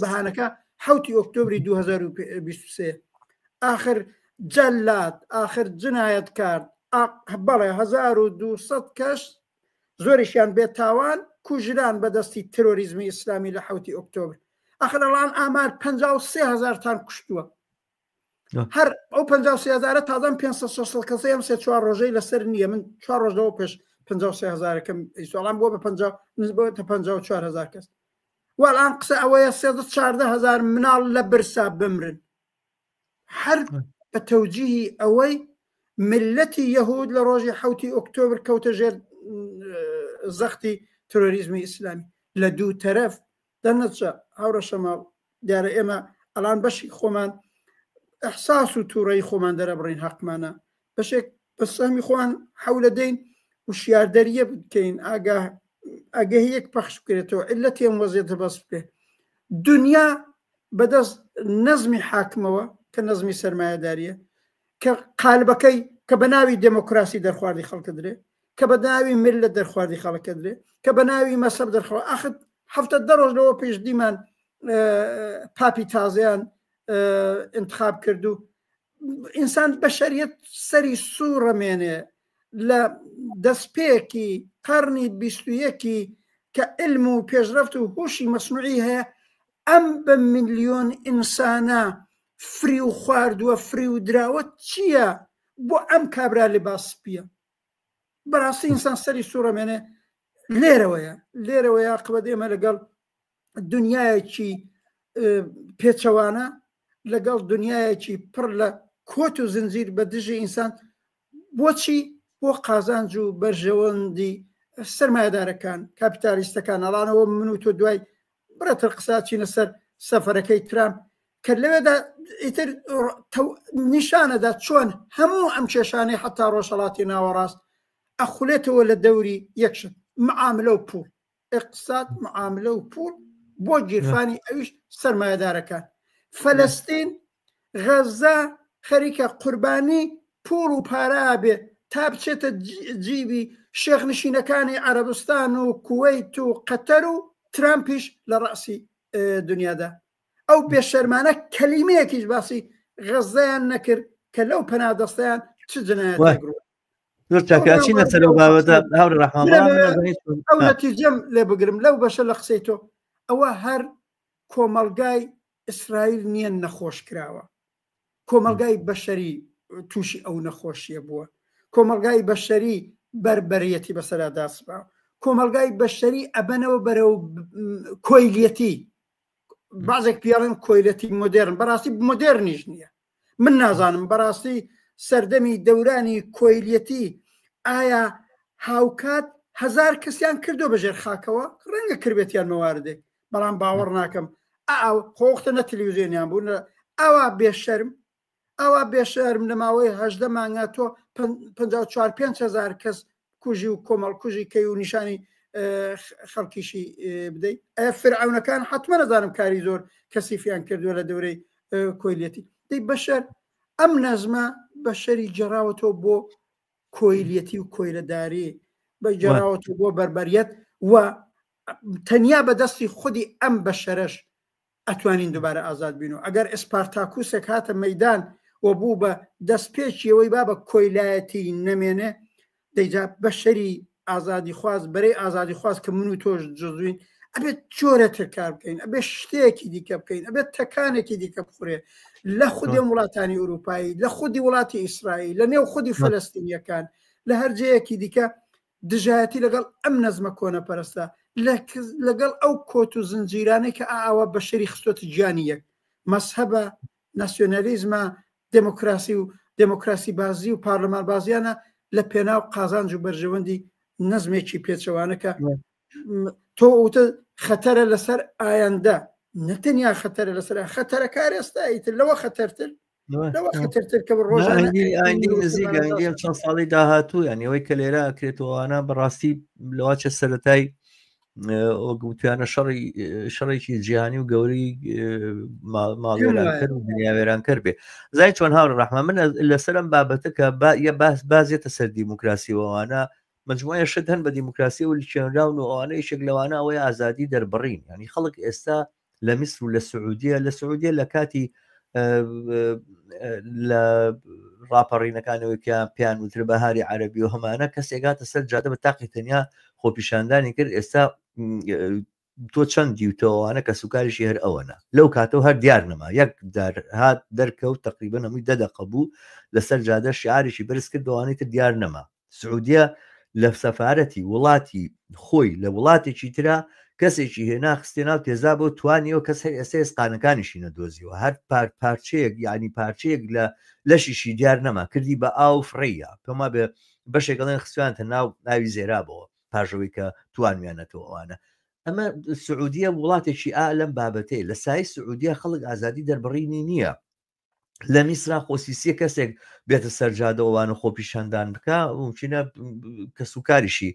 بەهانەکە 7 ئۆکتۆبری 2023 آخر جەلات آخر جنایەت کرد بەڵێ 1200 کەس زۆریشیان بێت تاوان کوژران بەدەستی ترۆریزمی ئیسلامی لە 7 ئۆکتۆبر آخر ئەڵان ئامار 53,000 تان کوشتووە هەر ئەو 53,000 تازەم 500 کەسە ئەم 3-4 ڕۆژەی لەسەر نییە من 4 ڕۆژەوە پێش 53,000کەم ئیسوالان بۆ بە 54,000 کەس وەڵام قسە ئەوەیە 14,000 مناڵ لە برسا بمرن هەر بە تەوجیهی ئەوەی ملەتی یەهود لە ڕۆژی 7 ئۆکتۆبر کەوتە ژێر زەختی ترۆریزمی ئیسلامی لە دوو تەرەف دەنەچە هاوڕە شەماڵ دیارە ئێمە ئەلان بەشی خۆمان ئەحساس و تووڕەی خۆمان دەرەبڕین حەقمانە بەشێک بە سەهمی خۆیان حەولە دەین وشیاردەریە بکەین ئاگەهەیەک پەخش بکرێتەوە علەتی ئەم وەزیەتە بەس بکرێ دنیا بەدەست نەزمی حاکمەوە کە نەزمی سەرمایەداریە کە قالبەکەی کە بە ناوی دموکراسی دەرخواردی خەڵکە درێ کە بە ناوی ملت دەرخواردی خەڵکە درێ کە بە ناوی مەسەب دەرخوا ئاخر 70 ڕۆژ لەوە پێش دیمان پاپی تازیان انتخاب کردو ئینسان بەشەریەت سەری سوورەمێنێ لە دەستپێکی قەرنی 21 کە علم و پێشرەفت و هۆشی مەسنوعی هەیە ئەم بە ملیۆن ئینسانە فری و خواردووە فری و دراوە چییە بۆ ئەم کابرا لێباس پێە بەڕاستی ئینسان سەری سوورەمێنێ لێرەوەیە عاقبەت ئێمە لەگەڵ دنیایەکی پێچەوانە لەگەڵ دنیایەکی پڕ لە کۆت و زنجیر بە دژی ئینسان بۆچی بۆ قازانج و بەرژەوەندی سەرمایەدارەکان کاپیتالیستەکان ئەڵانەوە من و تۆ دوای بڕێتر قساچینە سەر سەفەرەکەی ترامپ کە لەوێدا ئیتر نیشانەدا چۆن هەموو ئەم کێشانەی حتا ڕۆژهەڵاتی ناوەڕاست ئەخولێتەوە لە دەوری یەکشت معاملە و پول اقتصاد معاملە و پول بۆ گیرفانی ئەویش سەرمایەدارەکان فەلەستین غەزا خەریکە قوربانی پول و پارا بێ تا بچێتە جیبی شێخنشینەکانی عەرەبستان و کووەیت و قەتەر و ترامپیش لە ڕاسی دنیادا ئەو بێشەرمانە کەلیمەیەکیش باسی غەزایان نەکرد کە لەو پەنادەستیان چ جنایەتێک زۆر چاکچینە سەرەوە بابەتە هاوڕ ئەو نەتیجەم لێ بگرم لەو بەشە لە قسەی تۆ ئەوە هەر کۆمەلگای ئیسرائیل نییە نەخۆش کراوە کۆمەلگای بەشەری تووشی ئەو نەخۆشیە بووە کۆمەلگای بەشەری بربەریەتی بەسەرا داسبا کۆمەلگای بەشەری ئەبەنەوە بەرەو کۆیلیەتی بازێک پیاڵێن کۆیلەتی مدرن بەڕاستی مدرنیش نییە من نازانم بەڕاستی سەردەمی دەورانی کۆیلیەتی ئایا هاوکات هزار کەسیان کردو بەژێر خاکەوە ڕەنگە کردێتیان مەواردێک بەڵام باوەڕ ناکەم خۆختە نە تەلەڤیزیۆنیان بوون ئەوە بێشەرم ئەوە بێشەرم لە ماوەی 18 مانگە تۆ 54,000 کەس کوژی و کۆمەڵ کوژی کەی و نیشانی خەڵکیشی بدەیت ئەە فرعونەکان حتممە نەزانم کاری زۆر کەسیفیان کردووە لە دەورەی کۆیلیەتی دەی بەشەر ئەم نەزمە بەشەری جێراوەتەوە بۆ کۆیلیەتی و کۆیلەداری بە جێراوەتەوە بۆ بربەریەت و تەنیا بەدەستی خودی ئەم بەشەرەش ئەتوانین دووبارە ئازاد بین و ئەگەر ئسپارتاکوسێک هاتە مەیدان و بوو بە دەستپێچیەوەی با بە کۆیلایەتی نەمێنێ دەیجا بەشەری ئازادی خواست بەرەی ئازادی خواست کە من و تۆش جزوین ئەبێت جۆرەتر کار بکەین ئەبێت شتێکی دیکە بکەین ئەبێت تەکانێکی دیکە بخورێ لە خودی وڵاتانی ئوروپایی لە خودی وڵاتی ئیسرائیل لە نێو خودی فەلەستینیەکان لە هەرجەیەکی دیکە دژایەتی لەگەڵ ئەم نەزمە کۆنەپەرستە لەگەڵ ئەو کۆت و زنجیرانەی کە ئاوە بەشەری خستۆتە گیانی یەک مەسهەبە ناسیۆنالیزمە دموکراسی و دموکراسی بازی و پارلەمان بازیانە لە پێناو قازانج و بەرژەوەندی نەزمێکی پێچەوانەکە تۆ وتە خەتەرە لەسەر ئایندە نەتەنیا خەتەرە لەسەر خەتەرە کارێستاییتر لەوە خەتەرتر لەوە خەتەرتر کە ڕۆژانی نزیک چەند ساڵی داهاتوو یان ئەوەی کە لێرە ئەکرێتەوەوانە بەڕاستی لەواچە سەرەتای گوتیانە شەڕێکی جیهانی و گەوری ماڵێرانکرد و دنیاوێرانکرد بێ زای چۆن هاوڕە ڕەحمە من لەسەرم بابەتە کە بازێتە سەر دیموکراسیەوەوانە مجموعە شت هەن بە دیموکراسی و لیچێنراون و ئەوانە یەکێک لەوانە ئەوەی ئازادی دەربڕین ینی خەڵک ئێستا لە میسر و لە سعودیە لە کاتی لە ڕاپەڕینەکانەوەی پیان وتر بەهاری عەربی و هەمانە کەسێکاتە سەر جادە بە تاقی تەنیا خۆپیشاندانی کرد ئێستا تۆ چەند دیوتەوەوانە کە سوکاریشی هەر ئەوەنە لەو کاتەوە هەر دیار نەما یەک هات دەرکەوت تقریبا هەمووی دەدەقە بوو لەسەر جادە شعاریشی بەرز کرد دەوانەی تر دیار نەما سعودیە لە سەفارەتی وڵاتی خۆی لە وڵاتێکی ترا کەسێکی هێنا خستێناو تێزا بۆ توانیەوە کەس ئێستا ئێسقانەکانیشی نەدۆزیەوە هەر پارچەیەک یعنی پارچەیەک لە لەشیشی دیار نەما کردی بە ئاو فڕەیە پێما بێ بەشێکڵێن خستوانتە ناو ناوی زێرابەوە پاژەوەی کە توانویانەتەوەوانە ئەمە سعودیە وڵاتێکی لەم بابەتەیە لە سای سعودیە خەڵک ئازادی دەربڕینی نییە لە میسرا خۆسیسیە کەسێک بێتە سەرجادەوەوانە خۆپیشاندان بکە وچینە کە سوکاریشی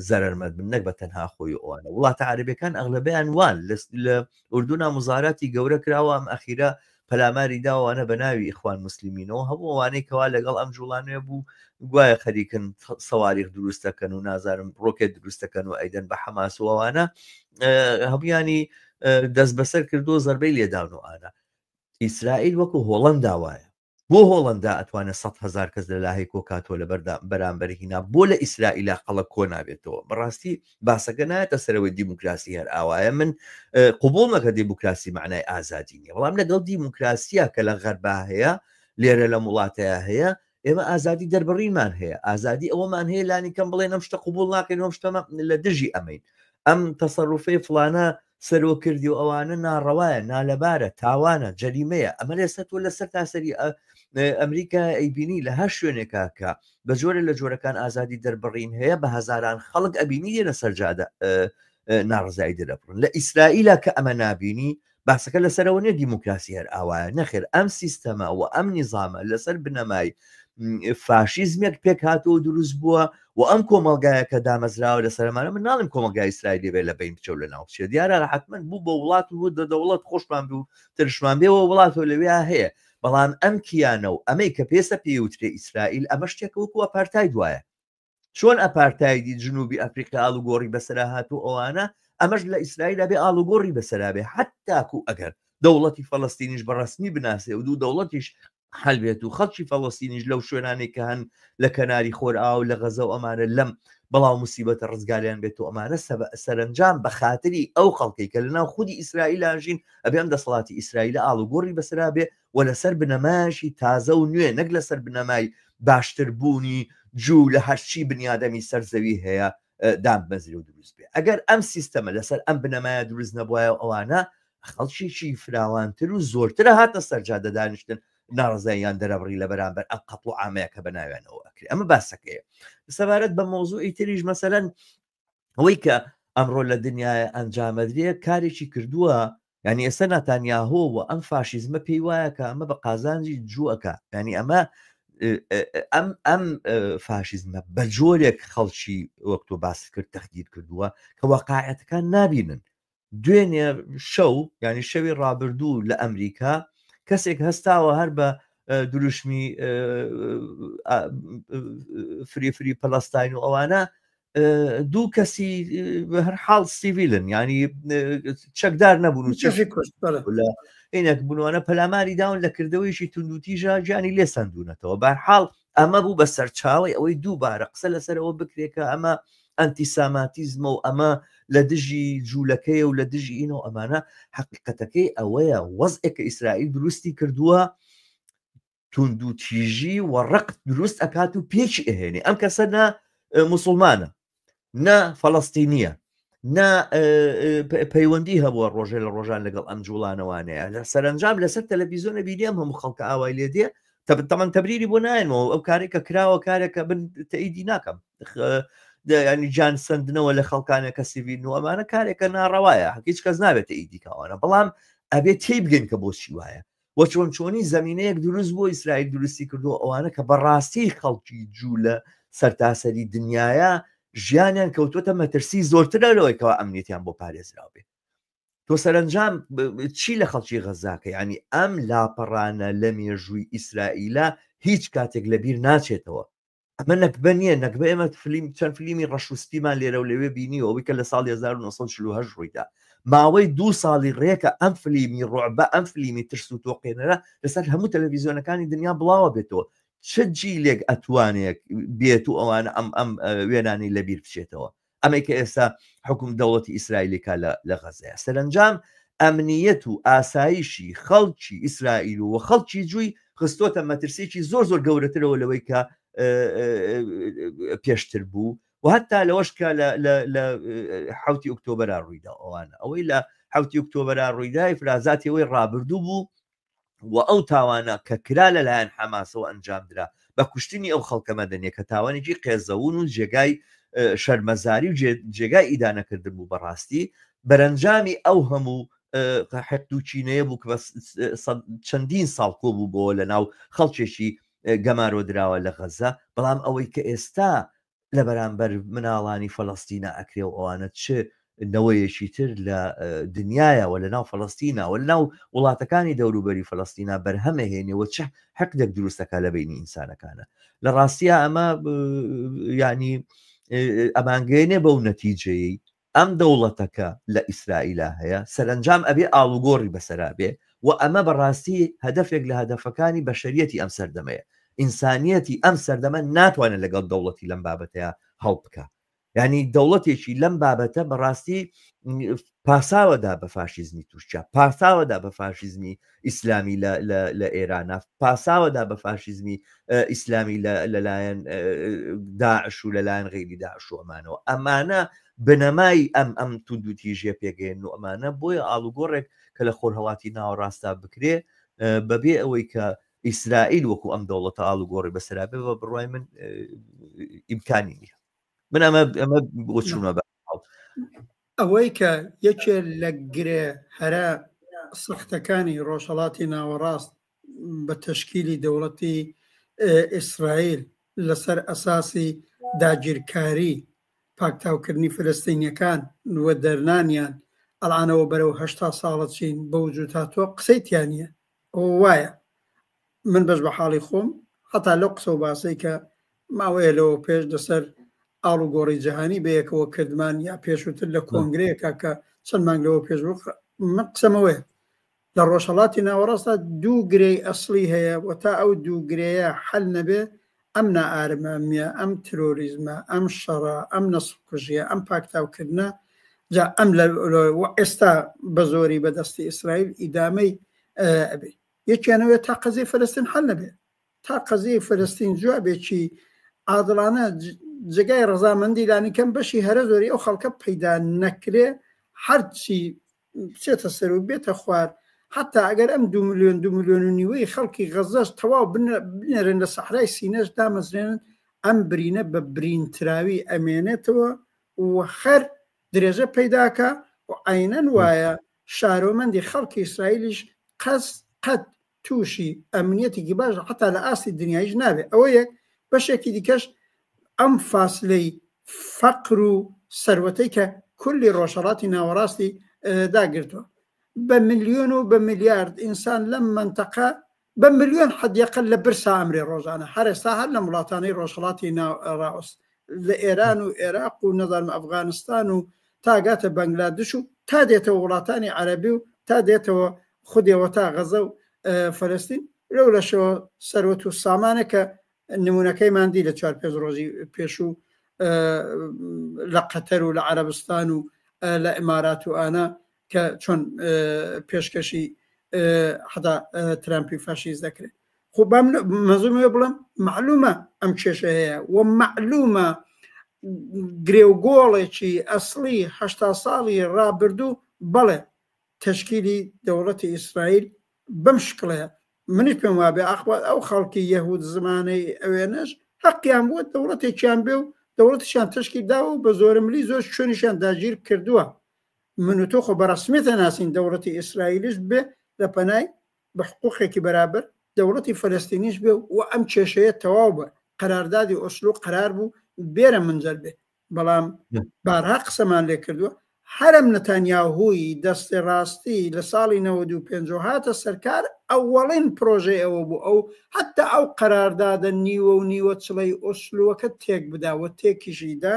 زەرمەد بن نەک بە تەنها خۆی ئەوانە وڵاتە عەرەبیەکان ئەغلبیان وان لە ئوردونا مزاراتی گەورە کراوە ئەم ئەخیرە پەلاماری داوانە بە ناوی ئیخوان مسلمینەوە هەموو ئەوانەی کەوا لەگەڵ ئەم جوڵانەیە بوو گوایە خەریکن سەواریخ دروستەکەن و نازارم ڕۆکێت دروستەکەن و ئەیدەن بە حەماس و ئەوانە هەمویانی دەست بەسەر کردو زەربەی لێداون و ئانا ئیسرائیل وەکو هۆڵەندا وایە بۆ هۆڵەندا ئەتوانێت 100,000 کەس لە لاهی کۆکاتۆ لە بەرامبەری هینا بۆ لە ئیسرائیلا خەڵک کۆ نابێتەوە بەڕاستی باسەکە نایەتە سەرەوەی دیموکراسی هەر ئاوایە من قوبوڵ مەکە دیموکراسی معنای ئازادی نیە بەڵام لەگەڵ دیموکراسیە کە لە غەربا هەیە لێرە لە وڵاتەیە هەیە ئێمە ئازادی دەربڕینمان هەیە ئازادی ئەوەمان هەیە لانی کەم بڵێن ئەم شتە قوبوڵ ناکەین ئەم شتەمە لە دژی ئەمەین ئەم تەسەڕوفەی فڵانە سەرۆ کردی و ئەوانە ناڕەوایە نالەبارە تاوانە جەریمەیە ئەمە لێستا تۆ لەسەر تاسەری ئەمریکا ئەیبینی لە هەر شوێنێکاکە بە جۆرە لە جۆرەکان ئازادی دەربڕین هەیە بە هەزاران خەڵک ئەبینی لە سەرجادە ناڕزایی دەرەبڕن لە ئیسرائیلە کە ئەمە نابینی باسەکە لەسەرەوە نیە دیموکراسی هەر ئاوایە نەخێر ئەم سیستەمە و ئەم نیظامە لەسەر بنەمای فاشیزمێک پێک هاتەوە دروست بووە و ئەم کۆمەلگایە کە دامەزراوە لە سەرمانە من ناڵم کۆمەلگای ئیسرائیلی بێ لە بین بچەو لە ناوچێ دیارە حتمما بوو بە وڵات و بوو دەوڵەت خۆشمان بوو ترشمان بێەوە وڵاتەوە لەوێ هەیە بەڵام ئەم کیانە و ئەمەی کە پێسە پێوترێ ئیسرائیل ئەمە شتێک وەکو ئەپارتای دوایە چۆن ئەپارتایدی جنوبی ئەفریقا ئاڵوگۆڕی بەسەرا هاتوو ئەوانە ئەمەش لە ئیسرائیل بێ ئاڵوگۆڕی بەسەرابێ حتاکو ئەگەر دەوڵەتی فەڵەستینیش بەڕستنی بناسێ و دوو دەوڵەتیش هەلبێت و خەڵکی فەڵەستینیش لەو شوێنانی کە هەن لە کەناری خۆرئا و لە غەزە و ئەمانە لەم بەڵاو موسیبەتە ڕزگاریان بێت و ئەمانە سەرنجام بە خاتری ئەو خەڵکی کە لەناو خودی ئیسرائیلژین ئەبێ ئەم دەسەڵاتی ئیسرائیل ئاڵوگۆڕی بەسەرا بێ و لەسەر بنەمایشی تازە و نوێ نەک لەسەر بنەمای باشتربوونی جوو لە هەرچی بنیادەمی سەرزەوی هەیە دام بەزری و دروست بێ ئەگەر ئەم سیستەمە لەسەر ئەم بنەمایە دروست نەبووە ئەوانە خەڵکیی فراوانتر و زۆرترە هاتە سەرجادە دانیشتن ناڕزاییان دەرەبڕی لە بەرامبەر ئەم قەت و ئامەیە کە بەناوێنەوە ئەکرێ ئەمە باسەکەیە سەبارەت بە مۆزوعی تریش مەسەلەن ئەوەی کە ئەمڕۆ لە دنیای ئەنجامەدرێ کارێکی کردووە ینی ئێستا ناتانیاهۆ و ئەم فاشیزمە پێی وایە کە ئەمە بە قازانجی جووەکە ینی ئەمە ئەم فاشیزمە بە جۆرێک خەڵکی وەکتۆ باس کرد تەخدید کردووە کە واقعەتەکان نابینن دوێنێ شەو ینی شەوی ڕابردوو لە ئەمریکا کەسێک هەستاوە هەر بە دروشمی فری پەلەستاین و ئەوانە دوو کەسی هەر حاڵ سیڤیلن ینی چەکدار نەبوون و عینەک بوونوانە پەلاماری داون لە کردەوەیشی توندوتیژە گیانی لێ سندونەتەوە بەرحاڵ ئەمە بوو بە سەرچاوی ئەوەی دووبارە قسە لەسەرەوە بکرێکە ئەمە ئەنتیساماتیزمە و ئەمە لە دژی جوولەکەی و لە دژی ئینەوە ئەمانە حقیقەتەکەی ئەوەیە وەزئێکە ئیسرائیل دروستی کردووە توندوتیژی و ڕقت دروست ئەکات و پێچی ئەهێنێ ئەم کەسە نە موسڵمانە نە فەڵەستینیە نا پەیوەندی هەبووە ڕۆژێ لە ڕۆژان لەگەڵ ئەم جوڵانەوانەیە لە سەرنجام لەسەر تەلەڤیزۆنە بیدیم هەموو خەڵکە ئاوای لێ دێ تەمەەن تەبریری بۆ نایەنەوە ئەو کارێکە کراوە کارێکە بن تەئیدی ناکەم ینی جان سندنەوە لە خەڵکانێکە سیڤین و ئەمانە کارێکە ناڕەوایە هیچ کەس نابێت ئیدیکاوانە بەڵام ئەبێت تێی بگەین کە بۆچی وایە وە چۆن چۆنی زمینەیەک دروست بۆ ئیسرائیل دروستی کردو ئەوانە کە بەڕاستی خەڵکی جوو لە سەرتاسەری دنیاە ژیانیان کەوتوتە مەترسی زۆرترە لەوەیەوە ئەمنیەتیان بۆ پارێزراو بێ تۆ سەرنجام چی لە خەڵکی غەزاکە ینی ئەم لاپەڕانە لە مێژووی ئیسرائیلە هیچ کاتێک لەبیر ناچێتەوە ئەمە نەکبە نییە نەکبە ئێمە چەند فیلمی ڕەشوستیمان لێرە و لەوێ بینیەوە ئەوەی کە لە ساڵی 1940 ڕوویدا ماوەی 2 ساڵی ڕێکە ئەم فیلمی ڕوعبە ئەم فیلمی ترس و تۆقێنەرە لەسەر هەموو تەلەڤیزیۆنەکانی دنیا بڵاوە بێتەوە چ جیلێک ئەتوانێت بێت و ئەوانە ئەم وێنانی لەبیر بچێتەوە ئەمەی کە ئێستا حکوم دەوڵەتی ئیسرائیلەکە لە غەزەیە سەرنجام ئەمنیەت و ئاسایشی خەڵکی ئیسرائیل و خەڵکی جووی خستۆتە مەترسێکی زۆر زۆر گەورەترەوە لەوەی کە پێشتر بوو و هەتا لەوەش کە لە 7 ئۆکتۆبەرا ڕوویدا ئەوانە ئەوەی لە 7 ئۆکتۆبەرا ڕوویدای فرازاتی ئەوەی ڕابردوو بوو و ئەو تاوانە کە کرا لەلایەن حەماسەوە ئەنجامدرا بە کوشتنی ئەو خەڵکە مەدەنیە کە تاوانێکی قێزەون و جێگای شەرمەزاری و جێگای ئیدانەکردن بوو بەڕاستی بەرەنجامی ئەو هەموو حقد و چینەیە بوو کە چەندین ساڵ کۆ بوو بۆ لە ناو خەڵکێکی گەمارۆ دراوە لە غەزە بەڵام ئەوەی کە ئێستا لە بەرامبەر مناڵانی فەڵەستینە ئەکرێ و ئەوانە چ نەوەیەکی تر لە دنیاەوە لە ناو فەڵەستینەوە لە ناو وڵاتەکانی دەوروبەری فەڵەستینە بەرهەمەهێنێەوە چه حقدێک دروستەکە لە بینی ئینسانەکانە لە ڕاستیە ئەمە ینی ئەمانگەێنێ بەو نەتیجەی ئەم دەوڵەتەکە لە ئیسرائیلە هەیە سەرنجام ئەبێ ئاڵوگۆڕی بەسەرا بێ و ئەمە بەڕاستی هەدەفێک لە هەدەفەکانی بەشەریەتی ئەم سەردەمەیە ئینسانیەتی ئەم سەردەمە ناتوانێت لەگەڵ دەوڵەتی لەم بابەتەیە هەڵ بکە ینی دەوڵەتێکی لەم بابەتە بەڕاستی پاساوەدا بە فاشیزمی تورکیا پاساوەدا بە فاشیزمی ئیسلامی لە ئێرانە پاساوەدا بە فاشیزمی ئیسلامی لەلایەن داعش و لەلایەن غیری داعش و ئەمانەوە ئەمانە بنەمای ئەم توندوتیژێ پێگەێن و ئەمانە بۆیە ئاڵوگۆڕێک کە لە خۆرهەڵاتی ناوەڕاستا بکرێ بەبێ ئەوەی کە ئیسرائیل وەکو ئەم دەوڵەتە ئاڵوگۆڕی بەسەرابێ بە بڕوای من ئیمکانی نییە من ئەمە بۆ چوونە بە ئەوەی کە یەکێ لە گرێ هەرە سەختەکانی ڕۆژهەڵاتی ناوەڕاست بە تەشکیلی دەوڵەتی ئیسرائیل لەسەر ئەساسی داگیرکاری پاکتاوکردنی فلەستینیەکان وە دەرنانیان ئەڵانەوە بەرەو 80 ساڵە چین بە وجود هاتووە قسەی تیانە وایە من بەش بە حاڵی خۆم هەتا لەو قسە و باسی کە ماوەیە لەوە پێش لەسەر ئاڵ و گۆڕی جەهانی بەیەکەوە کردمان یا پێشووتر لە کۆنگرەیەکە کە چەند مانگ لەوە پێش من قسەمەوەیە لە ڕۆژهەڵاتی ناوەڕاستە دوو گرەی ئەسڵی هەیە و تا ئەو دوو گرەیە حەل نەبێ ئەم نائارمانیە ئەم ترۆریزمە ئەم شەڕە ئەم نەسڵکوژیە ئەم پاکتاوکردنە جا ئەم ئێستا بە زۆری بەدەستی ئیسرائیل ئیدامەی ئەبێ یەکیانەوێت تا قەزەی فەلەستین حەل نەبێ تا قەزەی فەلەستین جوابێکی عادڵانە جگای ڕەزامەندی لانیکەم بەشی هەرە زۆری ئەو خەڵکە پەیدا نەکرێ هەرچی بچێتە سەر و بێتە خوار حتا ئەگەر ئەم 2 ملیۆن 2 ملیۆن و نیوەی خەڵکی غەزەش تەواو بنێرن لە سەحرای سینەش دامەزرێنن ئەم برینە بە برینتراوی ئەمێنێتەوە و خەر درێژە پەیداکە و عینەن وایە شارۆمەندی خەڵکی ئیسرائیلیش قەت تووشی ئەمنیەتێکی باش حتا لە ئاستی دنیایش نابێت ئەوە یەک بەشێکی دیکەش ئەم فاصلەی فەقر و سەروەتەی کە کولی ڕۆژهەڵاتی ناوەڕاستی داگرتووە بە ملیۆن و بە میلیارد ئینسان لەم منتەقە بە ملیۆن حەدیەقل لە برسا ئەمرێ ڕۆژانە هەر ئێستا هەر لە وڵاتانەی ڕۆژهەڵاتی ناوەڕاست لە ئێران و عێراق و نەزانم ئەفغانستان و تاگاتە بەنگلادش و تا دێتەوە وڵاتانی عەرەبی و تا دێتەوە خودێەوە تا غەزە و فەلەستین لەو لەشەوە سەروەت و سامانە کە نمونونەکەی ماندی لە 4-5 ڕۆژی پێشوو لە قەتەر و لە عەرەبستان و لە ئیمارات و ئانا کە چۆن پێشکەشی حتا ترامپی فاشیز دەکرێت خۆ مەزومێ بڵم معلومە ئەم کێشە هەیە و معلومە گرێوگۆڵێکی ئەسڵی 80 ساڵی ڕابردوو بەڵێ تشکیلی دەوڵەتی ئیسرائیل بەم شکڵەیە منیش پێم وابێ ئەخوات ئەو خەڵکی یەهود زمانەی ئەوێنەش حەقیان بووە دەوڵەتێکیان بێ و دەوڵەتیشان تشکیل داوە و بە زۆرملی زۆر شوێنیشان داگیر کردووە من و تۆ خۆ بەڕسمیێتە ناسین دەوڵەتی ئیسرائیلیش بێ لە پەنای بە حقوقێکی بەرابەر دەوڵەتی فەلەستینیش بێ و ئەم کێشەیە تەواو بە قەراردادی ئۆسلۆ قەرار بوو بێرە منجەر بێ بەڵام بارها قسەمان لێ کردووە هەرم نەتانیاهوی دەستی ڕاستی لە ساڵی 95 هاتە سەرکار ئەوەڵین پرۆژەی ئەوە بوو ئەو حتا ئەو قەراردادە نیوە و نیوە چڵەی ئۆسلوەکە تێک بداوە تێکیشیدا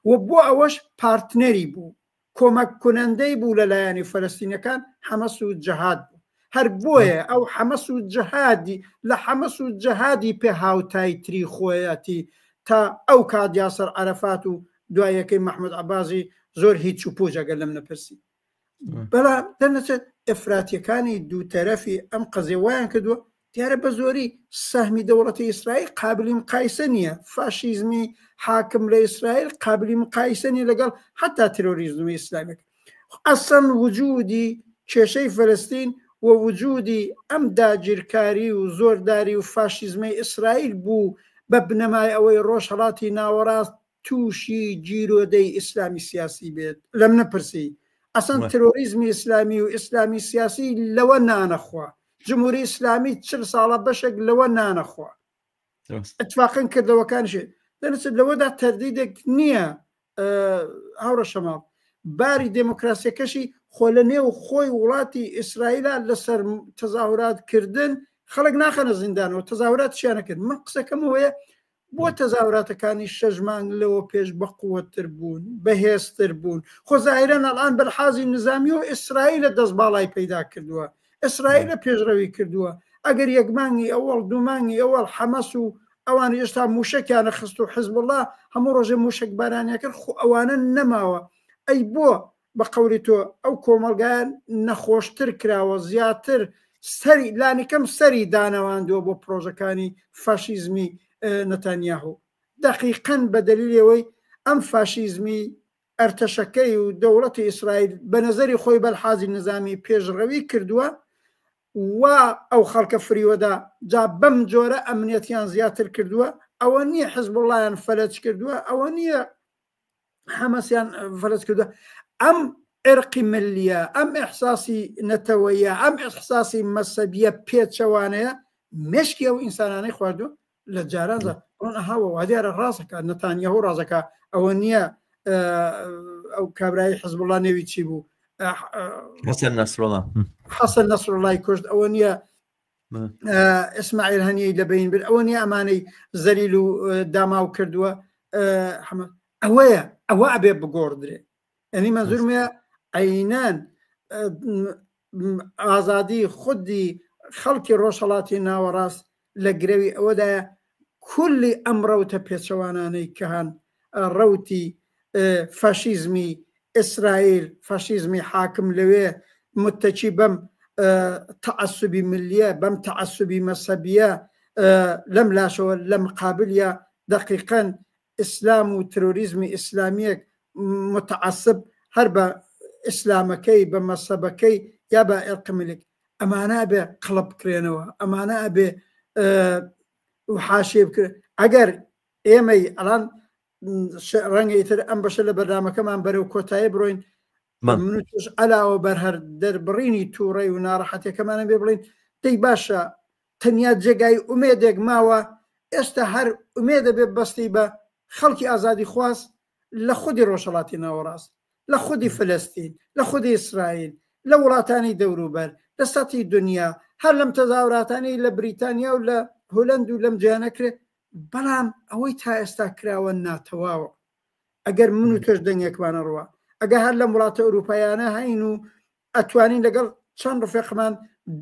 و بۆ ئەوەش پارتنەری بوو کۆمەک کنەندەی بوو لەلایەنی فەلەستینەکان حەمەس و جەهاد بوو هەر بۆیە ئەو حەمەس و جەهادی لە حەمەس و جەهادی پێ هاوتای تری خۆیەتی تا ئەو کات یاسەر عەرەفات و دوایەکەی مەحموود عەبازی زۆر هیچ و پوژەگەر لەم نەپرسی بەڵام دەرنەچێت ئەفراتیەکانی دوو تەرەفی ئەم قەزێ وایان کردووە دیارە بە زۆری سەهمی دەوڵەتی ئیسرائیل قابلی مقایسە نییە فاشیزمی حاکم لە ئیسرائیل قابلی مقایسە نیە لەگەڵ حتا ترۆریزمی ئیسلامێک ئەسڵ وجودی کێشەی فەلەستین و وجودی ئەم داگیرکاری و زۆرداری و فاشیزمی ئیسرائیل بوو بە بنەمای ئەوەی ڕۆژهەڵاتی ناوەڕاست تووشی جیرۆدەی ئیسلامی سیاسی بێت لەم نەپرسی ئەسڵ ترۆریزمی ئیسلامی و ئیسلامی سیاسی لەوە نانەخوا جمهوری ئیسلامی 40 ساڵە بەشێک لەوە نانەخوا اتفاقن کردەوەکانشێ دەنچێت لەوەدا تەردیدێک نییە هاوڕە شەماڵ باری دموکراسیەکەشی خۆ لە نێو خۆی وڵاتی ئیسرائیلە لەسەر تەزاوراتکردن خەڵک ناخەنە زیندانەوە تەزاوراتیان نەکرد من قسەکەم وەیە بۆ تەزاوراتەکانی 6 مانگ لەوە پێش بەقووەتر بوون بەهێزتر بوون خۆ زاهیرەن ئەڵان بەرحازی نظامی و ئیسرائیلە دەست باڵای پەیدا کردووە ئیسرائیلە پێشڕەوی کردووە ئەگەر یەکمانگی ئەوەڵ دوومانگی ئەوەڵ حەمەس و ئەوان هێشتا موشکیانە خست و حزب الله هەموو ڕۆژێ موشک بارانیا کرد خۆ ئەوانە نەماوە ئەی بۆ بە قەولی تۆ ئەو کۆمەلگایان نەخۆشتر کراوە زیاتر سەری لانیکەم سەری دانەواندووە بۆ پرۆژەکانی فاشیزمی نەتانیاهو دقیقاً بە دەلیلەوەی ئەم فاشیزمی ئەرتەشەکەی و دەوڵەتی ئیسرائیل بە نەزەری خۆی بەرحازی نظامی پێشڕەوی کردووە و ئەو خەڵکە فریوەدا جا بەم جۆرە ئەمنیەتیان زیاتر کردووە ئەوە نییە حزب اللهیان فەلەج کردووە ئەوە نییە حەمەسیان فەلەج کردووە ئەم عرقی ملیە ئەم ئەحساسی نەتەوەیە ئەم ئەحساسی مەسەبیە پێچەوانەیە مشکی ئەو ئینسانانەی خواردو لە جاراندا هاوە وادیارە ڕاستەکە نەتانیاهو ڕازەکە ئەوە نییە ئەو کابرایی حزب الله نێوی چی بوو حەسەن نەسڕڵڵای کوشت ئەوە نییە ئیسماعیل هەنیەی لەبین بێت ئەوە نییە ئەمانەی زەلیل و داماو کردووە ئەوەیە ئەوە ئەبێ بگۆڕدرێ ئەنی مەزورمە عینان ئازادی خودی خەڵکی ڕۆژهەڵاتی ناوەڕاست لە گرەوی ئەوەدایە کولی ئەم ڕەوتە پێچەوانانەی کە هەن ڕەوتی فاشیزمی ئیسرائیل فاشیزمی حاکم لەوێ متەکی بەم تەعەسوبی ملیە بەم تەعەسوبی مەسەبیە لەم لاشەوە لە مقابلیە دەقیقەن ئیسلام و تروریزمی ئیسلامیەک متعەسب هەر بە ئیسلامەکەی بە مەسەبەکەی یا بە ئێرقملێک ئەمانە بێ قڵب بکرێنەوە ئەمانە بێ حاشێ بکرێت ئەگەر ئێمەی ئەڵان ڕەنگە ئیتر ئەم بەشە لە بەرنامەکەمان بەرەو کۆتایی بڕۆین منوش ئەلاوە بەرهەر دەربڕینی تووڕێی و ناڕەحەتەکەمانە بێ بڵین دەی باشە تەنیا جێگای ئومێدێک ماوە ئێستا هەر ئومێدە بێ بەستی بە خەڵکی ئازادی خواست لە خودی ڕۆژهەڵاتی ناوەڕاست لە خودی فلەستین لە خودی ئیسرائیل لە وڵاتانی دەوروبەر لە سەتی دنیا هەر لەم تەزاوراتانی لە بریتانیا و لە هۆلەند و لەم جیانەکرێت بەڵام ئەوەی تا ئێستا کراوە ناتەواوە ئەگەر من و تۆش دەنگێکمانە ڕوە ئەگە هەر لە وڵاتە ئەوروپایانە هەین و ئەتوانین لەگەڵ چەند ڕفێقمان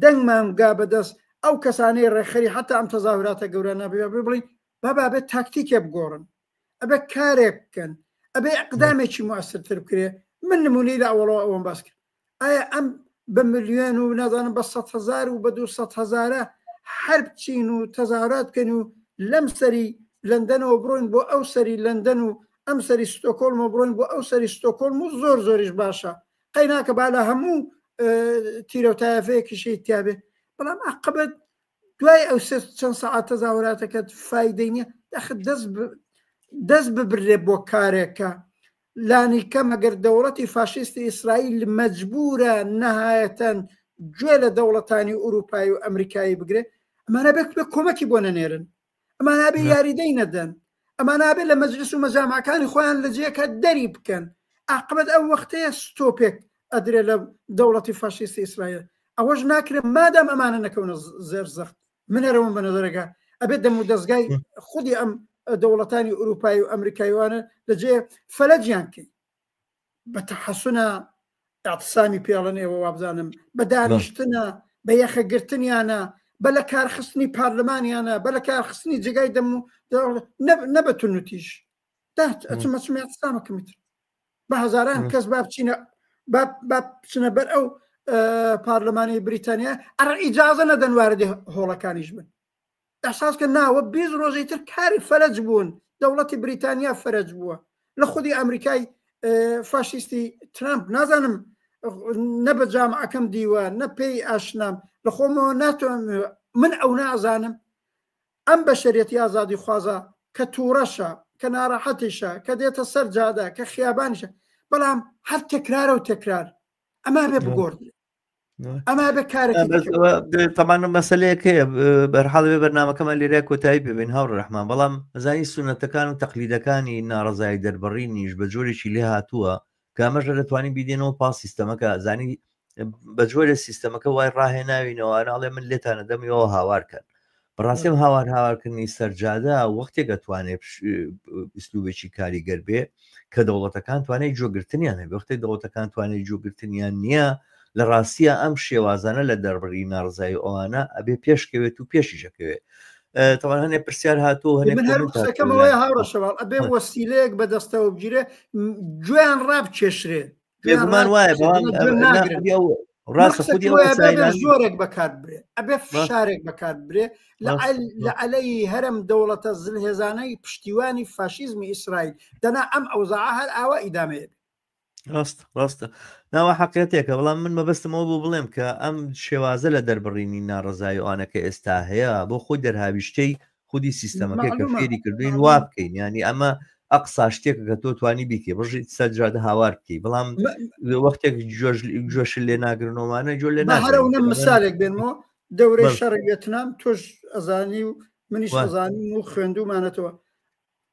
دەنگمان گا بەدەست ئەو کەسانەی ڕێخەری حتا ئەم تەزاوراتە گەورە نابێ بڵین بابێت تاکتیکێ بگۆڕن ئەبێ کارێک بکەن ئەبێ ئەقدامێکی موەسرتر بکرێ من نمونەی لە ئەوڵەوە ئەوەم باس کرد ئایا ئەم بە ملیۆن و نازانم بە 100,000 و بە 200,000 هەر بچین و تەزاورات بکەن و لەم سەری لەندەنەوە بڕۆین بۆ ئەو سەری لەندەن و ئەم سەری ستۆکۆلمە بڕۆین بۆ ئەو سەری ستۆکۆلم و زۆر زۆریش باشە قەیناکە با لە هەموو تیرەوتایەفەیەکیشی تیاابێ بەڵام عقبەت دوای ئەو چەند سەعات تەزاوراتەکەت فایدەی نییە دەست ببرێ بۆ کارێکە لانی کەم ئەگەر دەوڵەتی فاشیستی ئیسرائیل مەجبورە نەهایەتەن گوێ لە دەوڵەتانی ئوروپایی و ئەمریکایی بگرێت ئەمانە بێت بە کۆمەکی بۆ نەنێرن ئەمانە بێ یاریدەی نەدەن ئەمانە بێت لە مەجلس و مەجامعەکانی خۆیان لە جێەکە دەری بکەن عقبەت ئەو وەختەیە ستۆپێک ئەدرێ لە دەوڵەتی فاشیستی ئیسرائیل ئەوەش ناکرێت مادام ئەمانە نەکەونە زێرزەخت من هەرەوەم بە نەزەرەکە ئەبێت دەم و دەستگای خودی ئەم دەوڵەتانی ئوروپایی و ئەمریکایوانە لەجێ فەلەجیان کەی بە تەحەسونە اعتصامی پێڵەن ئێوە وابزانم بە دانیشتنە بە یەخەگرتنیانە بە لە کارخستنی پارلمانیانە بە لە کارخستنی جگای دەم و نەبەتون نوتیش ئەچمەچمە اعتصامەکەمیتر بە هەزاران کەس با بچنە بەر ئەو پارلمانی بریتانیا ئەڕ ئیجازە نەدەن واردی هۆڵەکانیش بن ئەحساس کە ناوە 20 ڕۆژەی تر کاری فەرج بوون دەوڵەتی بریتانیا فەرج بووە لە خودی ئەمریکای فاشیستی ترامپ نازانم نە بە جامعەکەم دیوە نە پێی ئاشنام لە خۆمەوە ناتوان من ئەو نازانم ئەم بەشەریەتی ئازادی خوازە کە تووڕەشە کە ناڕەحەتیشە کە دێتە سەر جادە کە خیابانیشە بەڵام هەر تەکرارە و تەکرار ئەما بێ بگۆڕ ئەما بە تەمان مەسلەیەکەیە بەرحاڵ بێ بەرنامەکەمان لێرە کۆتایی ببین هاوڕ ڕەحمان بەڵام زانی سونەتەکان و تەقلیدەکانی ناڕزایی دەربڕینیش بە جۆرێکی لێ هاتووە کامەژە دەتوانین بیدێنەوە پاس سیستەمەکە زانی بە جۆرە سیستەمەکە وای ڕاهێناوینەوە ئەناڵێ من لێتانە دەمیەوە هاوارکەن بەڕاستیم هاوارکردنی سەرجادە وەختێک دەتوانێت ئسلوبێکی کاریگەر بێ کە دەوڵەتەکان توانێت جۆگرتنیان هەبێ وەختێک دەوڵەتەکان توانێت جۆگرتنیان نییە لە ڕاستیە ئەم شێوازانە لە دەربڕی ناڕزایی ئەوانە ئەبێ پێشکەوێت و پێشیشەکەوێت تاوان هەنێ پرسیار هاتوو هەنێکەکەمەوەی هاوڕەشەوە ئەبێ وەسیلەیەک بەدەستەوە بگیرێ گوێیان ڕابکێشرێ گومان وایە ڕاستە خودی زۆرێک بەکات برێ ئەبێ فشارێک بەکات برێ لە عەلەی هەرم دەوڵەتە زلهێزانەی پشتیوانی فاشیزمی ئیسرائیل دەنا ئەم ئەوزاعە هەر ئاوا ئیدامەیە ڕاستە ناوە حەقیقەتێکە بەڵام من مەبەستمەوە بۆ بڵێم کە ئەم شێوازە لە دەربڕینی ناڕزایی ئەوانەکە ئێستا هەیە بۆ خۆی دەرهاویشتەی خودی سیستەمەکە کە فێری کردوین وا بکەین ینی ئەمە ئەقسا شتێکە کە تۆ توانی بیکە بژیت سەرجادە هاوار بکەی بەڵام وەختێک جۆش لێ ناگرنەوەمانە جۆ لێ هەرەونە مثالێک بێنەوە دەورەی شەڕی ڤێتنام تۆش ئەزانی و منیش ئەزانین و خوێندومانەتەوە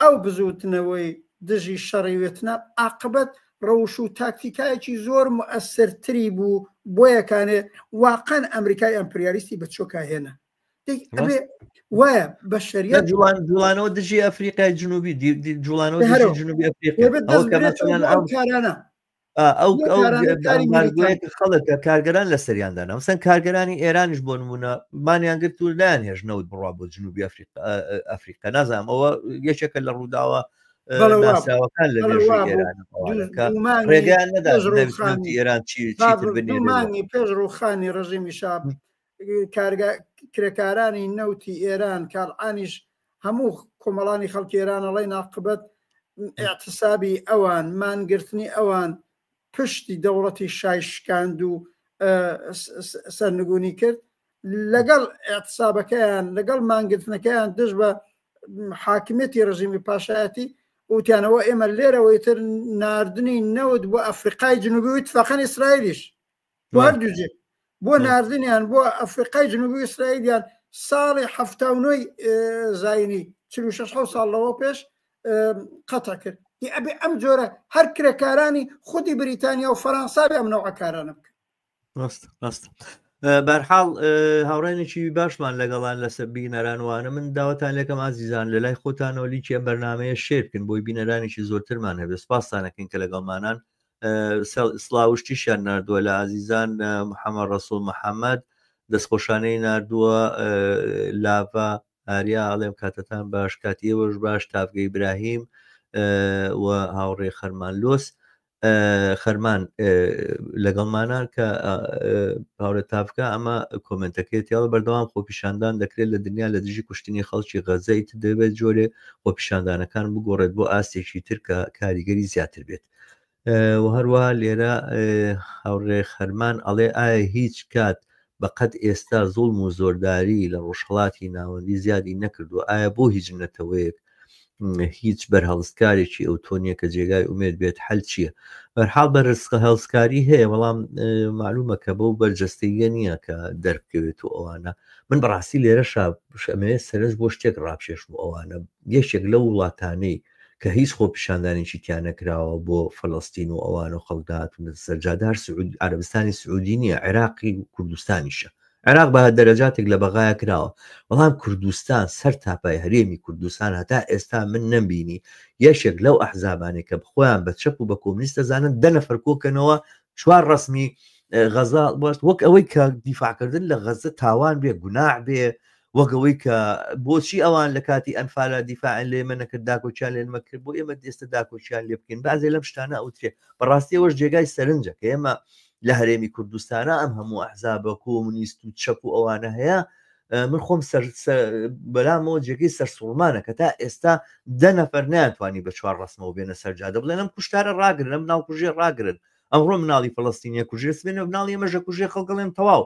ئەو بزوتنەوەی دژی شەڕی ڤێتنام عاقبەت ڕەوش و تاکتیکایەکی زۆر مؤثرتری بوو بۆیەکانێ واقعا ئەمریکای ئەمپریالیستی بە چۆکا هێنا وایە بە شەریەت جوڵانەوە دژی ئەفریقای جنوبی جوڵانەوە جنوبی ئەفریقا ئەو خەڵکە کارگەران لە سەریاندانا مەسەن کارگەرانی ئێرانیش بۆ نمونە مانیان گرت و لایەن هێژنەوت بڕوا بۆ جنوبی ئەفریقا نازانم ئەوە یەکێکە لە ڕووداوە ناساوەکان لە ڕێگەیان نەدا ئێران مانگی پێش ڕووخانی ڕژیمی شاب کرێکارانی نەوتی ئێران کارعانیش هەموو کۆمەڵانی خەڵکی ئێرانەڵی ناقبەت اعتسابی ئەوان مانگرتنی ئەوان پشتی دەوڵەتی شایشکاند و سەرنگونی کرد لەگەڵ اعتسابەکەیان لەگەڵ مانگرتنەکەیان دژ بە حاکمیەتی ڕژیمی پاشایەتی وتیانەوە ئێمە لێرەوەی تر ناردنی نەوت بۆ ئەفریقای جنوبی و اتفاقەن ئیسرائیلیش بۆ هەردووجێ بۆ ناردنیان بۆ ئەفریقای جنوبی ئیسرائیلیان ساڵی 79 زاینی 46 ساڵ لەوە پێش قەتە کرد ئەبێ ئەم جۆرە هەر کرێکارانی خودی بریتانیا و فەرەنسا بێ ئەم نەوع کارانە بکەن ڕاست بەرحاڵ هاوڕێنێکی باشمان لەگەڵان لەسەر بینەرانوانە من داوەتان لەکەم ئازیزان لە لای خۆتانەوە لیکی ئەم بەرنامەیە شێر بکەن بۆی بینەرانێکی زۆرترمان هەبێ سپاسانەکەین کە لەگەڵمانان سڵاوشتیشیان نردووە لە ئازیزان محەممەد ڕەسوڵ محەممەد دەستخۆشانەی نردووە لاڤا ئاریا ئەڵێم کاتتان باش کاتیەوەش باش تافگەی براهیم و هاوڕێ خەرمان لۆس خەرمان لەگەڵمانان کە هاوڕێ تافکە ئەمە کۆمنتەکەیەوە بەردەوام خۆپیشاندان دەکرێت لە دنیا لە دژی کوشتنی خەڵکی غەزەیت دەبێت جۆرێ خۆپیشاندانەکان بگۆڕێت بۆ ئاستێکی تر کە کاریگەری زیاتر بێت و هەروەها لێرە هاوڕێ خەرمان ئەڵێ ئایا هیچ کات بەقەت ئێستا زوڵم و زۆرداری لە ڕۆژهەڵاتی ناوەندی زیادی نەکردو ئایا بۆ هیچ نەتەوەیەک هیچ بەرهەڵستکارێکی ئەو تۆنیە کە جێگای ئومێد بێت حەل چییە بەرحاڵ بە ڕستقە هەڵسکاری هەیە بەڵام معلومە کە بەو بەرجەستەیە نییە کە دەربکەوێت و ئەوانە من بەڕاستی لێرە شەمەیە سەرنج بۆ شتێک ڕابشێشم و ئەوانە یەکێک لە وڵاتانەی کە هیچ خۆپیشاندانێکی تیانەکراوە بۆ فەڵەستین و ئەوان و خەڵداهاتون سەرجادار عەرەبستانی سعودی نییە عێراقی و کوردستانیشە عێراق بە دەرەجاتێک لە بەغایە کراوە بەڵام کوردستان سەر تاپای هەرێمی کوردستان هەتا ئێستا من نەمبینی یەشێک لەو ئەحزابانێک کە بخۆیان بە چەپ و بە کۆمونیست دەزانن دەنەفەر کۆکەنەوە چوار ڕسمی غەزا وەک ئەوەی کە دیفاعکردن لە غەزە تاوان بێ گوناح بێ وەگەوەی کە بۆچی ئەوان لە کاتی ئەنفالە دیفاعن لێ ئێمە نەکرد داکۆچیان لێنمە کرد بۆ ئێمە ئێستا داکۆچیان لێ بکەین بازێ لەم شتانە ئەوترێ بەڕاستی ئەوەش جێگای سەرنجە کە ئێمە لە هەرێمی کوردستانە ئەم هەموو ئەحزابە کۆمونیست و چەپ و ئەوانە هەیە من خۆم بەلامەوە جێگەی سەرسوڵمانە کە تا ئێستا 10 نەفەر ناتوانانی بە چوار ڕسمەوە بێنە سەرجادە بڵێن ئەم کوشتارە ڕاگرن ئەم ناو کوژێ ڕاگرن ئەمڕۆ مناڵی فەڵەستینیە کوژێ سبێنە مناڵی ئێمەژە کوژێ خەڵگەڵێن تەواو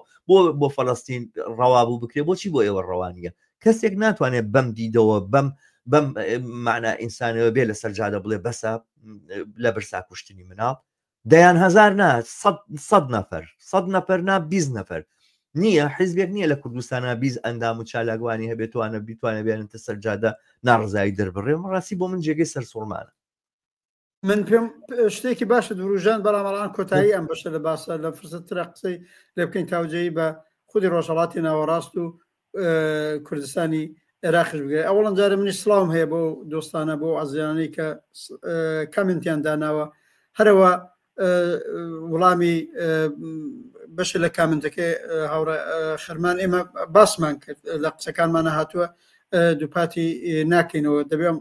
بۆ فەڵەستین ڕەوابوو بکرێ بۆچی بۆ ئێوە ڕەوانیە کەسێک ناتوانێت بەم دیدەوە بەم معنا ئینسانەوە بێ لە سەرجادە بڵێ بەسە لە برسا کوشتنی مناڵ دەیان هەزار نا 100 نەفەر نا 20 نەفەر نییە حیزبێک نییە لە کوردستانە 20 ئەندام و چالاگوانی هەبێتوانە بیتوانە بێنتە سەرجادە ناڕزایی دەربڕێ ڕاستی بۆ من جێگەی سەرسوڵمانە من پێم شتێکی باشە دروژان بەڵامەڵان کۆتایی ئەم بەشە لە باسە لە فرسەترە قسەی لێ بکەین تاوجەیی بە خودی ڕۆژهەڵاتی ناوەڕاست و کوردستانی عێراقیش بگەێ ئەوڵەن جارە منی سڵاوم هەیە بۆ دۆستانە بۆ ئازیانەی کە کامنتیان داناوە هەرەوە وڵامی بەشە لە کامنتەکە هاوڕە خەرمان ئێمە باسمان کرد لە قسەکانمانە هاتووە دووپاتی ناکەینەوە دەبێت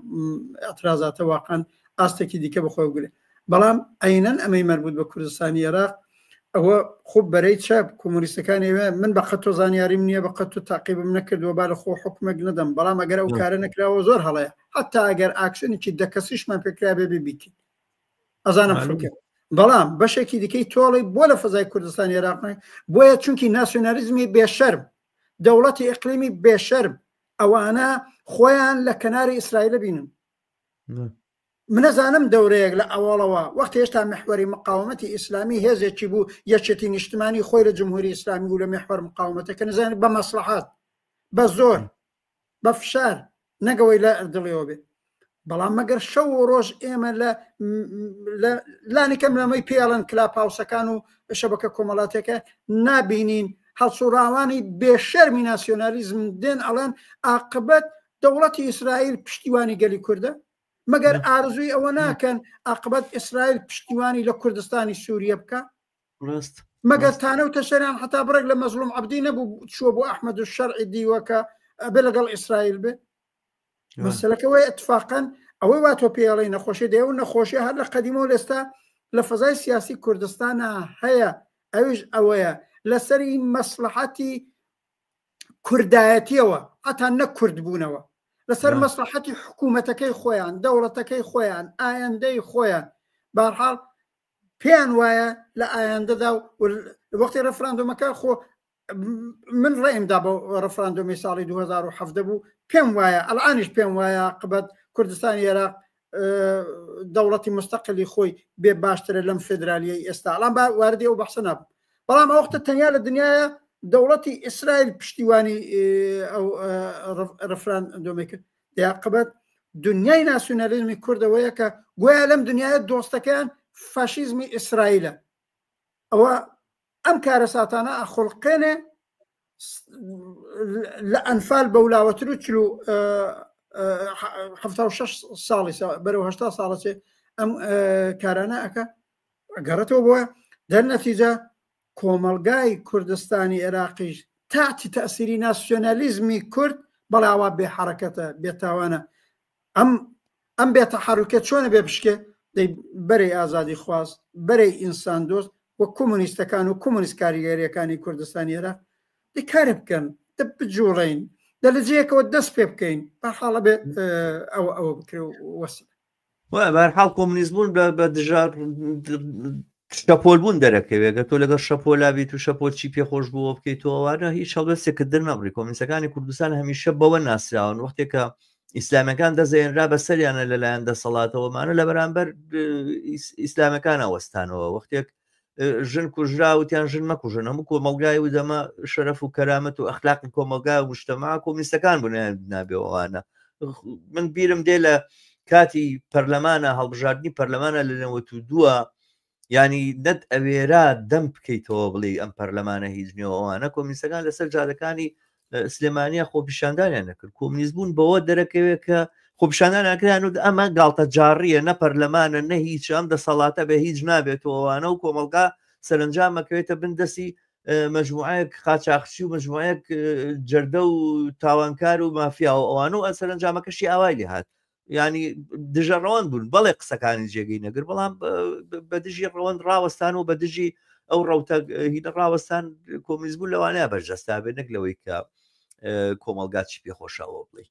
ئەترازاتە واقعاً ئاستێکی دیکە بەخۆی بگرێ بەڵام ئەینەن ئەمەی مەربوط بە کوردستانی عێراق ئەوە خوب بەرەی چاپ کۆمونیستەکانی من بە قەت تۆ زانیاریم نییە بە قەت تو تاقیبم نەکردووە با لە خۆ حکومەک نەدەم بەڵام ئەگەر ئەو کارە نەکراوە زۆر هەڵەیە حتا ئەگەر ئاکسیۆنێکی دەکەسیشمان پێکرا بێ بیکەین ئەزانم فکر بەڵام بەشێکی دیکەی تۆڵی بۆ لە فەزای کوردستانی عێراق بۆیە چونکی ناسیۆنالیزمی بێشەرم دەوڵەتی ئیقلیمی بێشەرم ئەوانە خۆیان لە کەناری ئیسرائیل بینن منەزانم دەورەیەک لە ئەوڵەوە وەخت هێشتا محوەری مقاومەتی ئیسلامی هێزێکی بوو یەکێتی نیشتمانی خۆی لە جمهوری ئیسلامی و لە محور مقاومەتەکە نزانێت بە مەسلحات بە زۆر بە فشار نەگەوەی لە دڵیەوە بێت بەڵام مەگەر شەو و ڕۆژ ئێمە لانیکەم لەمەی پێڵەن کلاپاوسەکان و شەبەکە کۆمەڵاتەکە نابینین هەڵسوڕاوانی بێشەرمی ناسیۆنالیزم دێن ئەڵێن عاقبەت دەوڵەتی ئیسرائیل پشتیوانی گەلی کوردە مەگەر ئارزووی ئەوە ناکەن عاقبەت ئیسرائیل پشتیوانی لە کوردستانی سووریە بکە مەگەر تانە و تەشەریان حتا بڕێک لە مەزلوم عەبدی نەبوو چووە بۆ ئەحمەد و شەرعی دیوەکە ئەبێ لەگەڵ ئیسرائیل بێ مەسەلەکەوەی اتفاقاً ئەوەی واتۆ پێڵی نەخۆشی دێ و نەخۆشی هەر لە قەدیمە و لێستا لە فەزای سیاسی کوردستانە هەیە ئەویش ئەوەیە لەسەری مەسلحەتی کوردایەتیەوە هەتا نەکورد بوونەوە لەسەر مەسلحەتی حکوومەتەکەی خۆیان دەوڵەتەکەی خۆیان ئایندەی خۆیان بەرحاڵ پێیان وایە لە ئایندەدا و وەختی ڕەفراندۆمەکە خۆ من ڕێمدا بۆ ڕەفراندۆمی ساڵی 2017 بوو پێم وایە ئەلعانیش پێم وایە عاقبەت کوردستانی عێراق دەوڵەتی مستەقلی خۆی بێ باشترە لەم فێدرالیەی ئێستا ئەڵام واردی ئەو بەحسە نابوو بەڵام ئەو وەختە تەنیا لە دنیاە دەوڵەتی ئیسرائیل پشتیوانی ئەو ڕەفراندۆمێکە عاقبەت دنیای ناسیۆنالیزمی کوردەوەیە کە گویا لەم دنیاە دۆستەکەیان فاشیزمی ئیسرائیلە ئەوە ئەم کارە ساتانە ئەخڵقێنێ لە ئەنفال بەولاوەتر و 76 ساڵی بەرەو 80 ساڵەچێ ئەم کارانە ئەکە گەڕێتەوە بۆە دەرنەتیجە کۆمەلگای کوردستانی عێراقیش تاتی تەسیری ناسیۆنالیزمی کورد بەڵاوا بێ حرەکەتە بێتاوانە ئەم بێتە حروکێت چۆنە بێ بشکێ دەی بەرەی ئازادی خواست بەرەی ئینسان دۆست وە کۆمونیستەکان و کۆمونیست کاریگەریەکانی کوردستانی عێراق دەی کارە بکەن دە بجوڵین دە لە جەیەکەوە دەست پێ بکەین بەحاڵە بێ ئەوە بکرێ وەسە بەرحاڵ کۆمونیزمبوون بە دژار شەپۆلبوون دەرەکەوێگە تۆ لەگەڵ شەپۆلابیت و شەپۆلچی پێخۆش بووە بکەیتەوەوانە هیچ هەڵوەستێککردن نەبڕی کۆمونیستەکانی کوردستان هەمیشە بەوە ناسراون وەختێکە ئیسلامەکان دەزێنرا بەسەریانە لەلایەن دەسەڵاتەوەمانە لە بەرامبەر ئیسلامەکان ئەوەستانەوە وەختێک ژن کوژرا وتیان ژن مەکوژن هەموو کۆمەلگای و دەمە شەرەف و کەرامەت و ئەخلاقی کۆمەلگای و مشتەما کۆمونیستەکان بوونیان نابێەوەوانە من بیرم دێ لە کاتی پەرلەمانە هەڵبژاردننی پەرلەمانە لە 92 ینی نەت ئەوێرا دەم بکەیتەوە بڵێ ئەم پەرلەمانە هیچ نیەوەوانە کۆمونیستەکان لەسەر جادەکانی سلێمانیا خۆپیشاندانیان نەکرد کۆمونیزمبوون بەوە دەرەکەوێت کە خۆپیشاندانەکەیان و ئەمە گاڵتە جاڕیە نە پەرلەمانە نە هیچ ئەم دەسەڵاتە بە هیچ نابێتەوەوانە و کۆمەلگا سەرنجامەکەوێتە بندەسی مەجموعەیەک خاچاخچی و مەجموعەیەک جەردە و تاوانکار و مافیا و ئەوانە و سەرنجامەکەشی ئاوای لێ هات ینی دژە ڕەوەند بوون بەڵێ قسەکانی جێگەی نەگر بەڵام بە دژی ڕەوەند ڕاوەستان و بە دژی ئەو ڕەوتە هینە ڕاوەستان کۆمونیزمبوون لەوانەیە بەرجەستا بێ نەک لەوەی کە کۆمەلگا چی پێخۆشەوە بڵێ